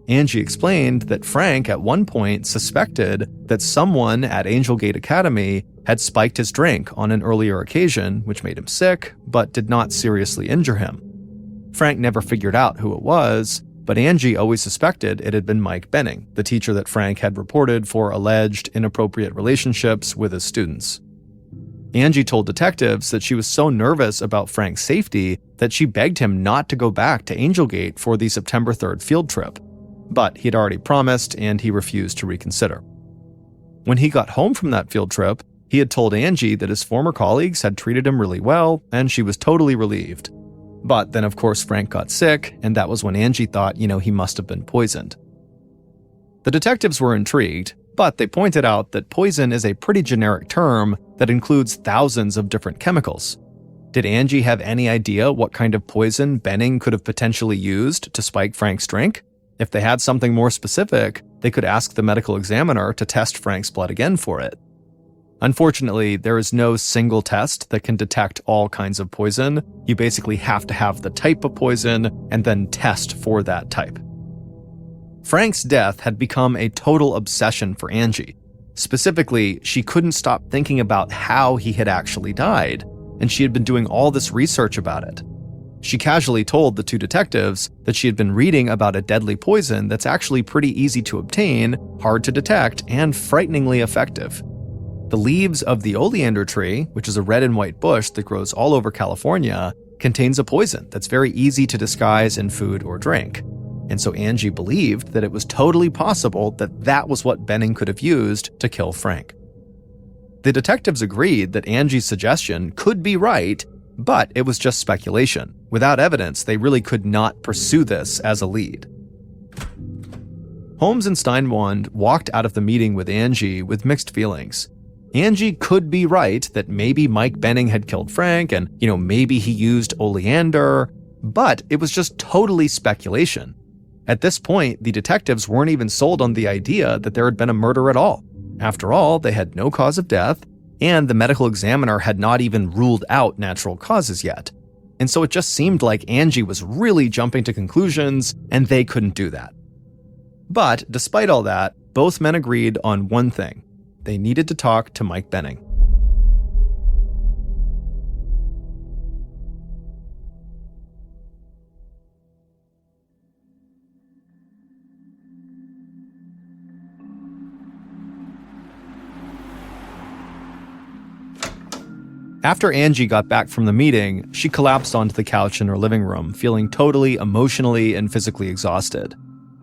Angie explained that Frank at one point suspected that someone at Angel Gate Academy had spiked his drink on an earlier occasion, which made him sick, but did not seriously injure him. Frank never figured out who it was, but Angie always suspected it had been Mike Benning, the teacher that Frank had reported for alleged inappropriate relationships with his students. Angie told detectives that she was so nervous about Frank's safety that she begged him not to go back to Angel Gate for the September 3rd field trip. But he'd already promised and he refused to reconsider. When he got home from that field trip, he had told Angie that his former colleagues had treated him really well, and she was totally relieved. But then, of course, Frank got sick, and that was when Angie thought, he must have been poisoned. The detectives were intrigued, but they pointed out that poison is a pretty generic term that includes thousands of different chemicals. Did Angie have any idea what kind of poison Benning could have potentially used to spike Frank's drink? If they had something more specific, they could ask the medical examiner to test Frank's blood again for it. Unfortunately, there is no single test that can detect all kinds of poison. You basically have to have the type of poison and then test for that type. Frank's death had become a total obsession for Angie. Specifically, she couldn't stop thinking about how he had actually died, and she had been doing all this research about it. She casually told the two detectives that she had been reading about a deadly poison that's actually pretty easy to obtain, hard to detect, and frighteningly effective. The leaves of the oleander tree, which is a red and white bush that grows all over California, contains a poison that's very easy to disguise in food or drink. And so Angie believed that it was totally possible that that was what Benning could have used to kill Frank. The detectives agreed that Angie's suggestion could be right, but it was just speculation. Without evidence, they really could not pursue this as a lead. Holmes and Steinwand walked out of the meeting with Angie with mixed feelings. Angie could be right that maybe Mike Benning had killed Frank and, maybe he used oleander, but it was just totally speculation. At this point, the detectives weren't even sold on the idea that there had been a murder at all. After all, they had no cause of death, and the medical examiner had not even ruled out natural causes yet. And so it just seemed like Angie was really jumping to conclusions, and they couldn't do that. But despite all that, both men agreed on one thing. They needed to talk to Mike Benning. After Angie got back from the meeting, she collapsed onto the couch in her living room, feeling totally emotionally and physically exhausted.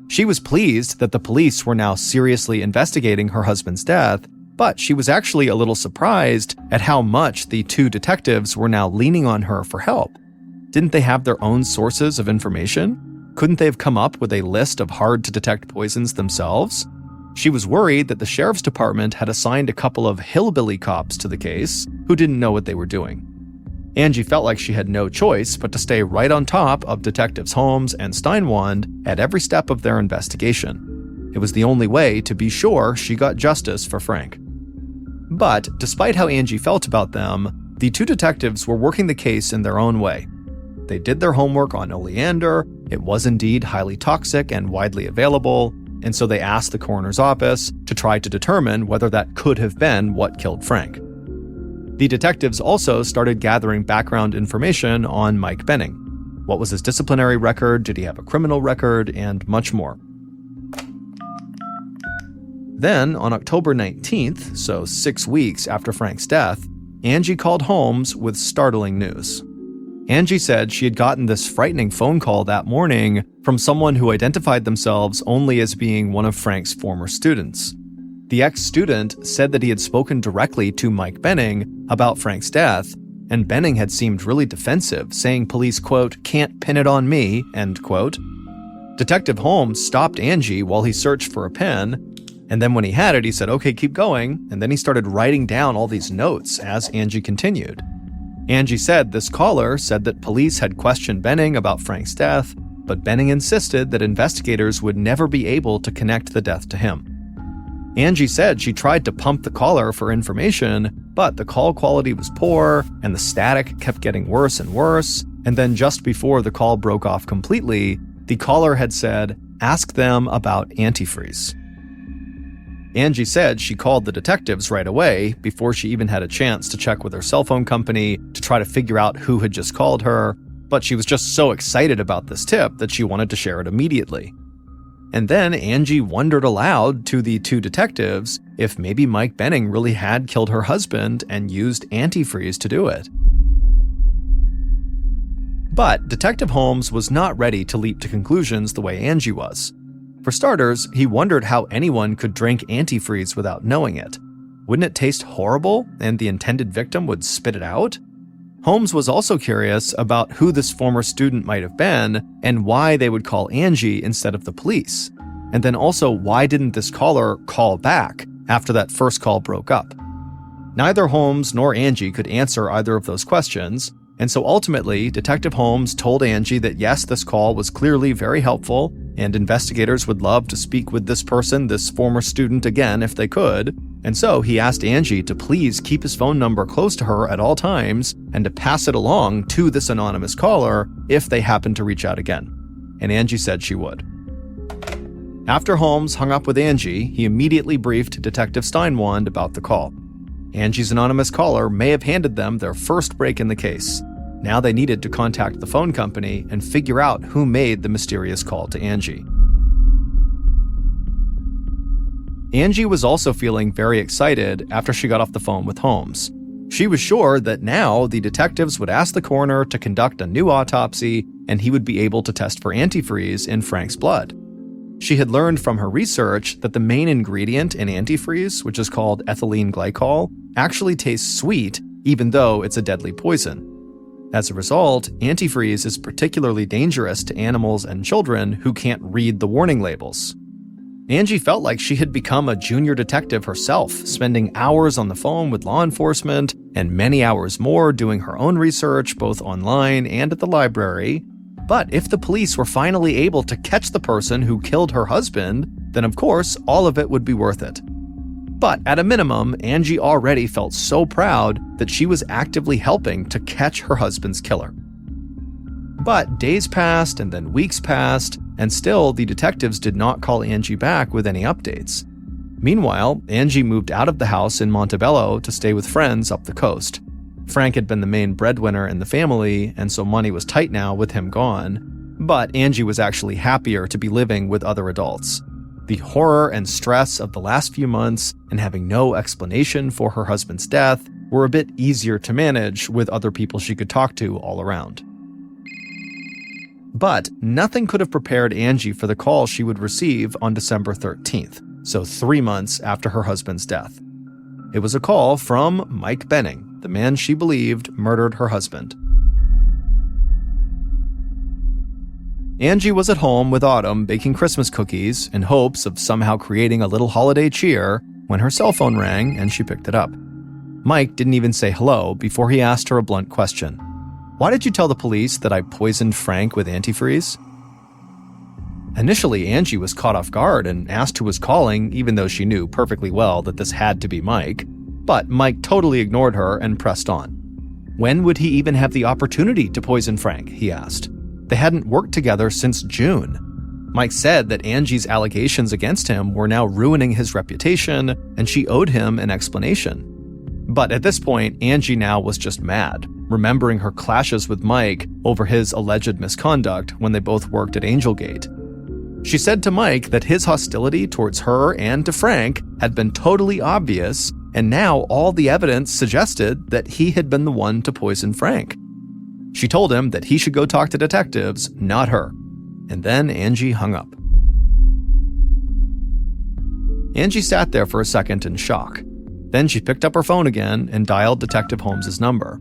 She was pleased that the police were now seriously investigating her husband's death, but she was actually a little surprised at how much the two detectives were now leaning on her for help. Didn't they have their own sources of information? Couldn't they have come up with a list of hard-to-detect poisons themselves? She was worried that the sheriff's department had assigned a couple of hillbilly cops to the case who didn't know what they were doing. Angie felt like she had no choice but to stay right on top of Detectives Holmes and Steinwand at every step of their investigation. It was the only way to be sure she got justice for Frank. But despite how Angie felt about them, the two detectives were working the case in their own way. They did their homework on oleander. It was indeed highly toxic and widely available, and so they asked the coroner's office to try to determine whether that could have been what killed Frank. The detectives also started gathering background information on Mike Benning. What was his disciplinary record? Did he have a criminal record? And much more. Then, on October 19th, so 6 weeks after Frank's death, Angie called Holmes with startling news. Angie said she had gotten this frightening phone call that morning from someone who identified themselves only as being one of Frank's former students. The ex-student said that he had spoken directly to Mike Benning about Frank's death, and Benning had seemed really defensive, saying police, quote, "can't pin it on me," end quote. Detective Holmes stopped Angie while he searched for a pen, and then when he had it, he said, "Okay, keep going," and then he started writing down all these notes as Angie continued. Angie said this caller said that police had questioned Benning about Frank's death, but Benning insisted that investigators would never be able to connect the death to him. Angie said she tried to pump the caller for information, but the call quality was poor and the static kept getting worse and worse, and then just before the call broke off completely, the caller had said, "Ask them about antifreeze." Angie said she called the detectives right away before she even had a chance to check with her cell phone company to try to figure out who had just called her, but she was just so excited about this tip that she wanted to share it immediately. And then Angie wondered aloud to the two detectives if maybe Mike Benning really had killed her husband and used antifreeze to do it. But Detective Holmes was not ready to leap to conclusions the way Angie was. For starters, he wondered how anyone could drink antifreeze without knowing it. Wouldn't it taste horrible and the intended victim would spit it out? Holmes was also curious about who this former student might have been and why they would call Angie instead of the police. And then also, why didn't this caller call back after that first call broke up? Neither Holmes nor Angie could answer either of those questions, and so ultimately, Detective Holmes told Angie that yes, this call was clearly very helpful, and investigators would love to speak with this person, this former student, again if they could, and so he asked Angie to please keep his phone number close to her at all times and to pass it along to this anonymous caller if they happened to reach out again. And Angie said she would. After Holmes hung up with Angie, he immediately briefed Detective Steinwand about the call. Angie's anonymous caller may have handed them their first break in the case. Now they needed to contact the phone company and figure out who made the mysterious call to Angie. Angie was also feeling very excited after she got off the phone with Holmes. She was sure that now the detectives would ask the coroner to conduct a new autopsy and he would be able to test for antifreeze in Frank's blood. She had learned from her research that the main ingredient in antifreeze, which is called ethylene glycol, actually tastes sweet even though it's a deadly poison. As a result, antifreeze is particularly dangerous to animals and children who can't read the warning labels. Angie felt like she had become a junior detective herself, spending hours on the phone with law enforcement and many hours more doing her own research both online and at the library. But if the police were finally able to catch the person who killed her husband, then of course all of it would be worth it. But at a minimum, Angie already felt so proud that she was actively helping to catch her husband's killer. But days passed and then weeks passed, and still the detectives did not call Angie back with any updates. Meanwhile, Angie moved out of the house in Montebello to stay with friends up the coast. Frank had been the main breadwinner in the family, and so money was tight now with him gone. But Angie was actually happier to be living with other adults. The horror and stress of the last few months and having no explanation for her husband's death were a bit easier to manage with other people she could talk to all around. But nothing could have prepared Angie for the call she would receive on December 13th, so 3 months after her husband's death. It was a call from Mike Benning, the man she believed murdered her husband. Angie was at home with Autumn baking Christmas cookies in hopes of somehow creating a little holiday cheer when her cell phone rang and she picked it up. Mike didn't even say hello before he asked her a blunt question. "Why did you tell the police that I poisoned Frank with antifreeze?" Initially, Angie was caught off guard and asked who was calling, even though she knew perfectly well that this had to be Mike. But Mike totally ignored her and pressed on. When would he even have the opportunity to poison Frank, he asked. They hadn't worked together since June. Mike said that Angie's allegations against him were now ruining his reputation, and she owed him an explanation. But at this point, Angie now was just mad, remembering her clashes with Mike over his alleged misconduct when they both worked at Angelgate. She said to Mike that his hostility towards her and to Frank had been totally obvious, and now all the evidence suggested that he had been the one to poison Frank. She told him that he should go talk to detectives, not her. And then Angie hung up. Angie sat there for a second in shock. Then she picked up her phone again and dialed Detective Holmes' number.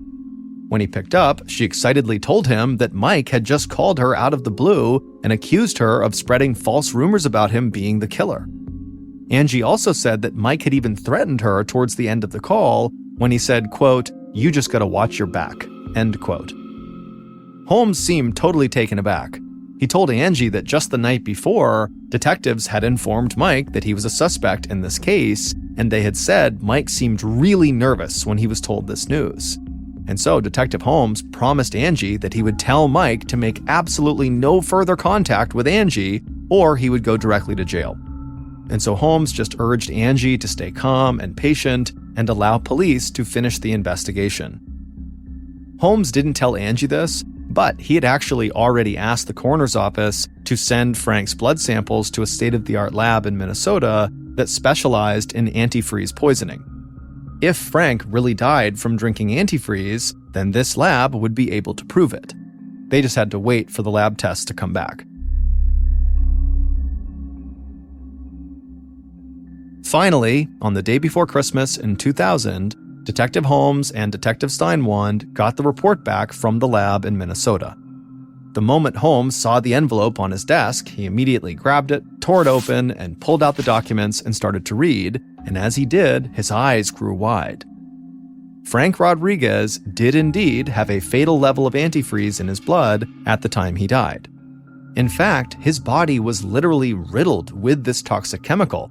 When he picked up, she excitedly told him that Mike had just called her out of the blue and accused her of spreading false rumors about him being the killer. Angie also said that Mike had even threatened her towards the end of the call when he said, quote, "You just gotta watch your back," end quote. Holmes seemed totally taken aback. He told Angie that just the night before, detectives had informed Mike that he was a suspect in this case, and they had said Mike seemed really nervous when he was told this news. And so Detective Holmes promised Angie that he would tell Mike to make absolutely no further contact with Angie, or he would go directly to jail. And so Holmes just urged Angie to stay calm and patient and allow police to finish the investigation. Holmes didn't tell Angie this, but he had actually already asked the coroner's office to send Frank's blood samples to a state-of-the-art lab in Minnesota that specialized in antifreeze poisoning. If Frank really died from drinking antifreeze, then this lab would be able to prove it. They just had to wait for the lab tests to come back. Finally, on the day before Christmas in 2000, Detective Holmes and Detective Steinwand got the report back from the lab in Minnesota. The moment Holmes saw the envelope on his desk, he immediately grabbed it, tore it open, and pulled out the documents and started to read, and as he did, his eyes grew wide. Frank Rodriguez did indeed have a fatal level of antifreeze in his blood at the time he died. In fact, his body was literally riddled with this toxic chemical.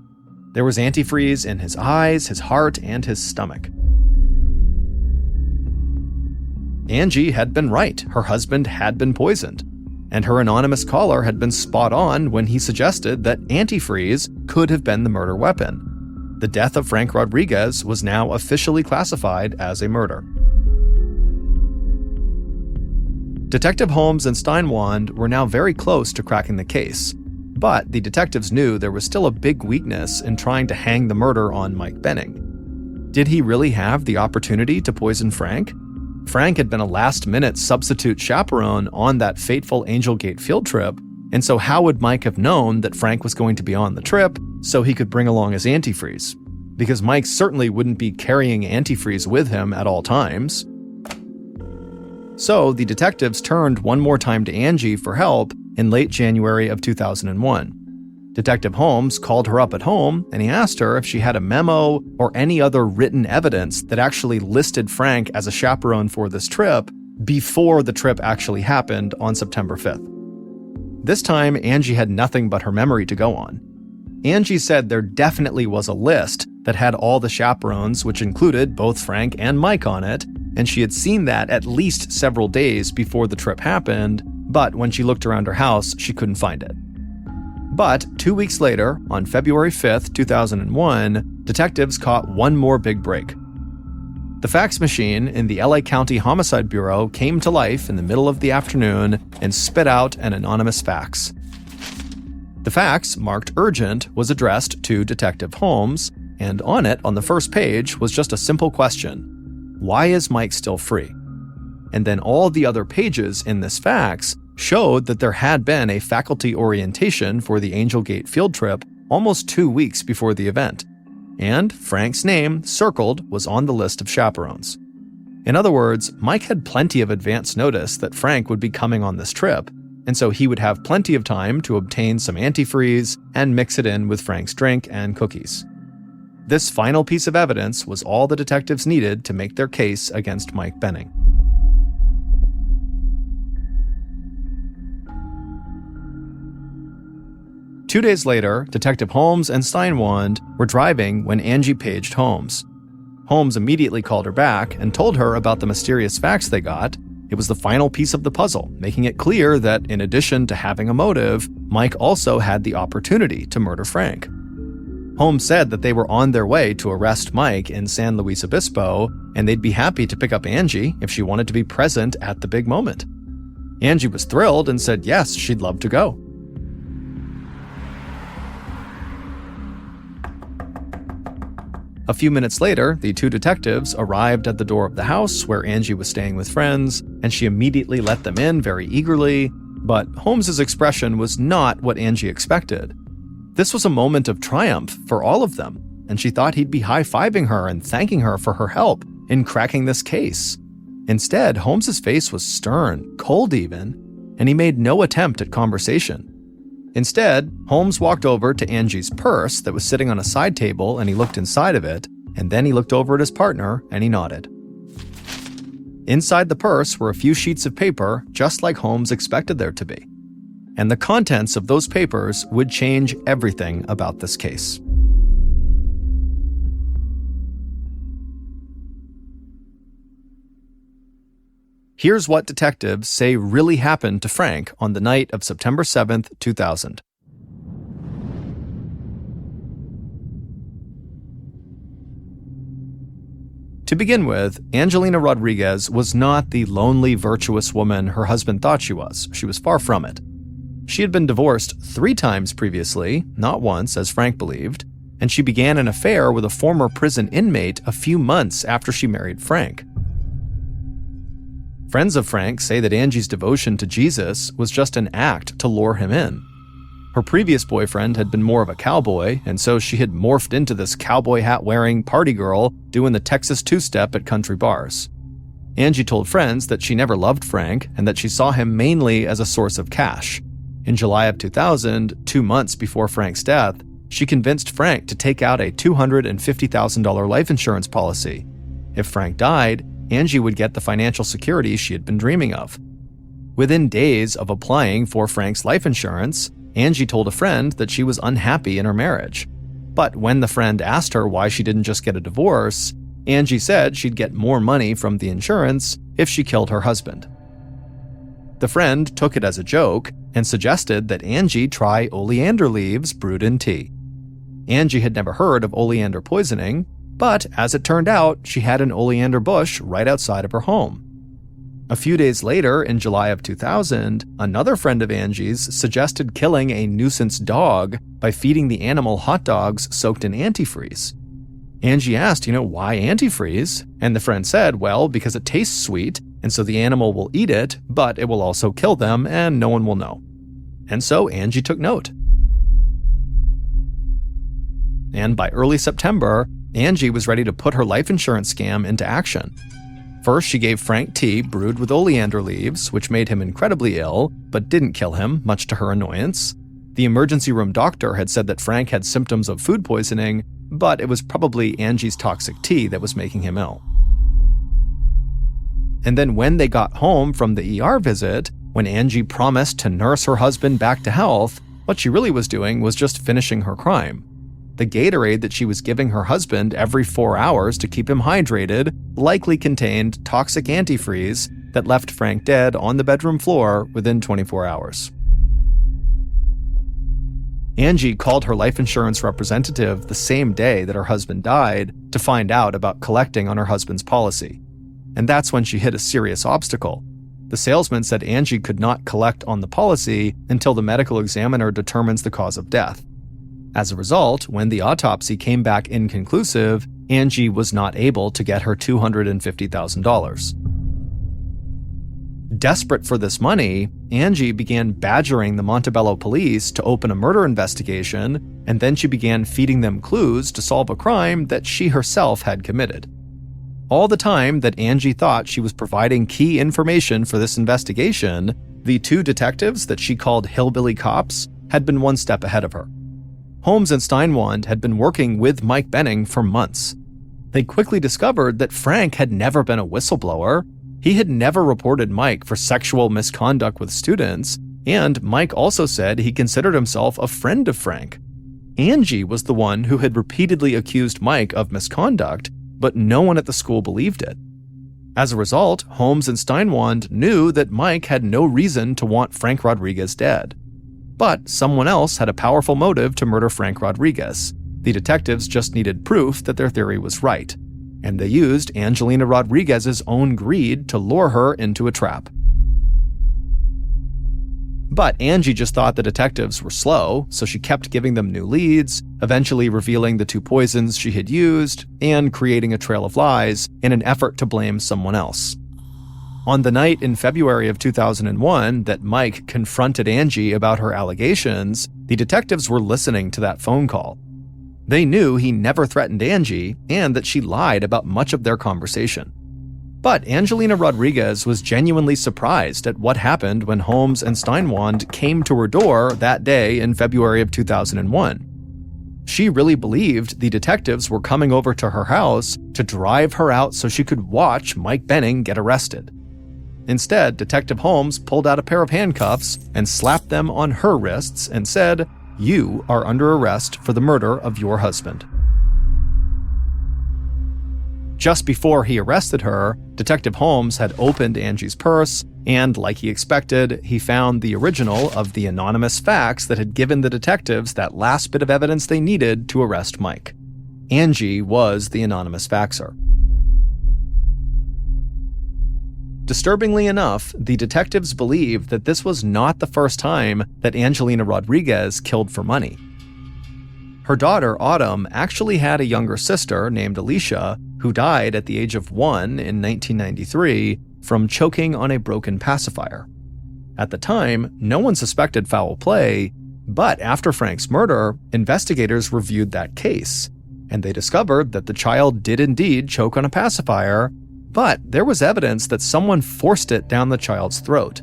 There was antifreeze in his eyes, his heart, and his stomach. Angie had been right. Her husband had been poisoned. And her anonymous caller had been spot on when he suggested that antifreeze could have been the murder weapon. The death of Frank Rodriguez was now officially classified as a murder. Detective Holmes and Steinwand were now very close to cracking the case, but the detectives knew there was still a big weakness in trying to hang the murder on Mike Benning. Did he really have the opportunity to poison Frank? Frank had been a last-minute substitute chaperone on that fateful Angel Gate field trip, and so how would Mike have known that Frank was going to be on the trip so he could bring along his antifreeze? Because Mike certainly wouldn't be carrying antifreeze with him at all times. So the detectives turned one more time to Angie for help in late January of 2001. Detective Holmes called her up at home and he asked her if she had a memo or any other written evidence that actually listed Frank as a chaperone for this trip before the trip actually happened on September 5th. This time, Angie had nothing but her memory to go on. Angie said there definitely was a list that had all the chaperones, which included both Frank and Mike on it, and she had seen that at least several days before the trip happened, but when she looked around her house, she couldn't find it. But 2 weeks later, on February 5th, 2001, detectives caught one more big break. The fax machine in the LA County Homicide Bureau came to life in the middle of the afternoon and spit out an anonymous fax. The fax, marked urgent, was addressed to Detective Holmes, and on it, on the first page, was just a simple question: why is Mike still free? And then all the other pages in this fax showed that there had been a faculty orientation for the Angel Gate field trip almost 2 weeks before the event, and Frank's name, circled, was on the list of chaperones. In other words, Mike had plenty of advance notice that Frank would be coming on this trip, and so he would have plenty of time to obtain some antifreeze and mix it in with Frank's drink and cookies. This final piece of evidence was all the detectives needed to make their case against Mike Benning. Two days later, Detective Holmes and Steinwand were driving when Angie paged Holmes. Holmes immediately called her back and told her about the mysterious fax they got. It was the final piece of the puzzle, making it clear that in addition to having a motive, Mike also had the opportunity to murder Frank. Holmes said that they were on their way to arrest Mike in San Luis Obispo, and they'd be happy to pick up Angie if she wanted to be present at the big moment. Angie was thrilled and said yes, she'd love to go. A few minutes later, the two detectives arrived at the door of the house where Angie was staying with friends, and she immediately let them in very eagerly, but Holmes's expression was not what Angie expected. This was a moment of triumph for all of them, and she thought he'd be high-fiving her and thanking her for her help in cracking this case. Instead, Holmes's face was stern, cold even, and he made no attempt at conversation. Instead, Holmes walked over to Angie's purse that was sitting on a side table and he looked inside of it, and then he looked over at his partner and he nodded. Inside the purse were a few sheets of paper, just like Holmes expected there to be. and the contents of those papers would change everything about this case. Here's what detectives say really happened to Frank on the night of September 7th, 2000. To begin with, Angelina Rodriguez was not the lonely, virtuous woman her husband thought she was. She was far from it. She had been divorced 3 times previously, not once, as Frank believed, and she began an affair with a former prison inmate a few months after she married Frank. Friends of Frank say that Angie's devotion to Jesus was just an act to lure him in. Her previous boyfriend had been more of a cowboy, and so she had morphed into this cowboy hat-wearing party girl doing the Texas two-step at country bars. Angie told friends that she never loved Frank and that she saw him mainly as a source of cash. In July of 2000, 2 months before Frank's death, she convinced Frank to take out a $250,000 life insurance policy. If Frank died, Angie would get the financial security she had been dreaming of. Within days of applying for Frank's life insurance, Angie told a friend that she was unhappy in her marriage. But when the friend asked her why she didn't just get a divorce, Angie said she'd get more money from the insurance if she killed her husband. The friend took it as a joke and suggested that Angie try oleander leaves brewed in tea. Angie had never heard of oleander poisoning, but as it turned out, she had an oleander bush right outside of her home. A few days later, in July of 2000, another friend of Angie's suggested killing a nuisance dog by feeding the animal hot dogs soaked in antifreeze. Angie asked, why antifreeze? And the friend said, well, because it tastes sweet, and so the animal will eat it, but it will also kill them, and no one will know. And so Angie took note. And by early September, Angie was ready to put her life insurance scam into action. First, she gave Frank tea brewed with oleander leaves, which made him incredibly ill, but didn't kill him, much to her annoyance. The emergency room doctor had said that Frank had symptoms of food poisoning, but it was probably Angie's toxic tea that was making him ill. And then when they got home from the ER visit, when Angie promised to nurse her husband back to health, what she really was doing was just finishing her crime. The Gatorade that she was giving her husband every 4 hours to keep him hydrated likely contained toxic antifreeze that left Frank dead on the bedroom floor within 24 hours. Angie called her life insurance representative the same day that her husband died to find out about collecting on her husband's policy. And that's when she hit a serious obstacle. The salesman said Angie could not collect on the policy until the medical examiner determines the cause of death. As a result, when the autopsy came back inconclusive, Angie was not able to get her $250,000. Desperate for this money, Angie began badgering the Montebello police to open a murder investigation, and then she began feeding them clues to solve a crime that she herself had committed. All the time that Angie thought she was providing key information for this investigation, the 2 detectives that she called hillbilly cops had been 1 step ahead of her. Holmes and Steinwand had been working with Mike Benning for months. They quickly discovered that Frank had never been a whistleblower. He had never reported Mike for sexual misconduct with students, and Mike also said he considered himself a friend of Frank. Angie was the one who had repeatedly accused Mike of misconduct, but no one at the school believed it. As a result, Holmes and Steinwand knew that Mike had no reason to want Frank Rodriguez dead. But someone else had a powerful motive to murder Frank Rodriguez. The detectives just needed proof that their theory was right, and they used Angelina Rodriguez's own greed to lure her into a trap. But Angie just thought the detectives were slow, so she kept giving them new leads, eventually revealing the 2 poisons she had used, and creating a trail of lies in an effort to blame someone else. On the night in February of 2001 that Mike confronted Angie about her allegations, the detectives were listening to that phone call. They knew he never threatened Angie and that she lied about much of their conversation. But Angelina Rodriguez was genuinely surprised at what happened when Holmes and Steinwand came to her door that day in February of 2001. She really believed the detectives were coming over to her house to drive her out so she could watch Mike Benning get arrested. Instead, Detective Holmes pulled out a pair of handcuffs and slapped them on her wrists and said, "You are under arrest for the murder of your husband." Just before he arrested her, Detective Holmes had opened Angie's purse, and like he expected, he found the original of the anonymous fax that had given the detectives that last bit of evidence they needed to arrest Mike. Angie was the anonymous faxer. Disturbingly enough, the detectives believed that this was not the first time that Angelina Rodriguez killed for money. Her daughter, Autumn, actually had a younger sister named Alicia, who died at the age of 1 in 1993 from choking on a broken pacifier. At the time, no one suspected foul play, but after Frank's murder, investigators reviewed that case, and they discovered that the child did indeed choke on a pacifier, but there was evidence that someone forced it down the child's throat.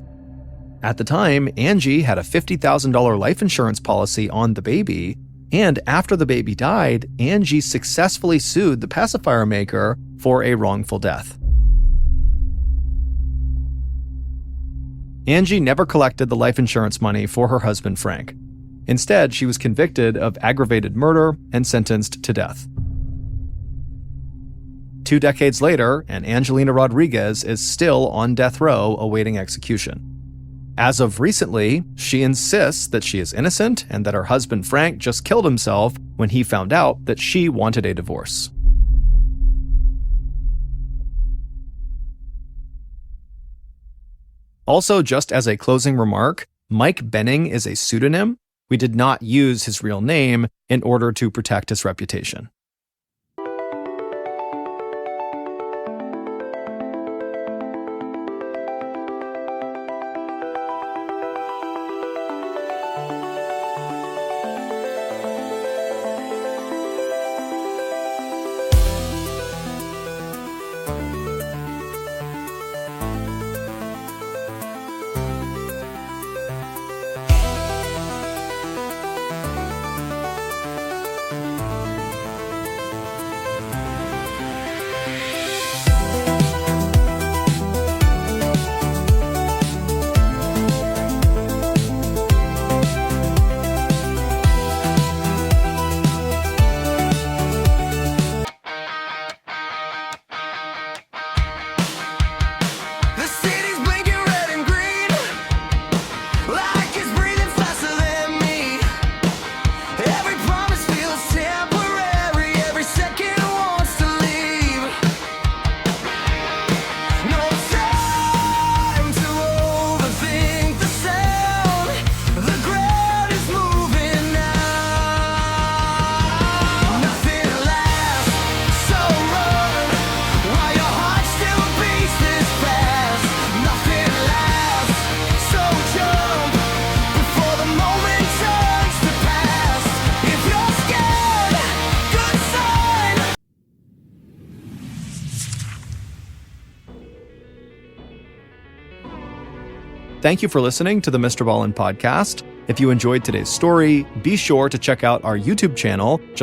At the time, Angie had a $50,000 life insurance policy on the baby, and after the baby died, Angie successfully sued the pacifier maker for a wrongful death. Angie never collected the life insurance money for her husband Frank. Instead, she was convicted of aggravated murder and sentenced to death. 2 decades later, and Angelina Rodriguez is still on death row awaiting execution. As of recently, she insists that she is innocent and that her husband Frank just killed himself when he found out that she wanted a divorce. Also, just as a closing remark, Mike Benning is a pseudonym. We did not use his real name in order to protect his reputation. Thank you for listening to the MrBallen's podcast. If you enjoyed today's story, be sure to check out our YouTube channel. Just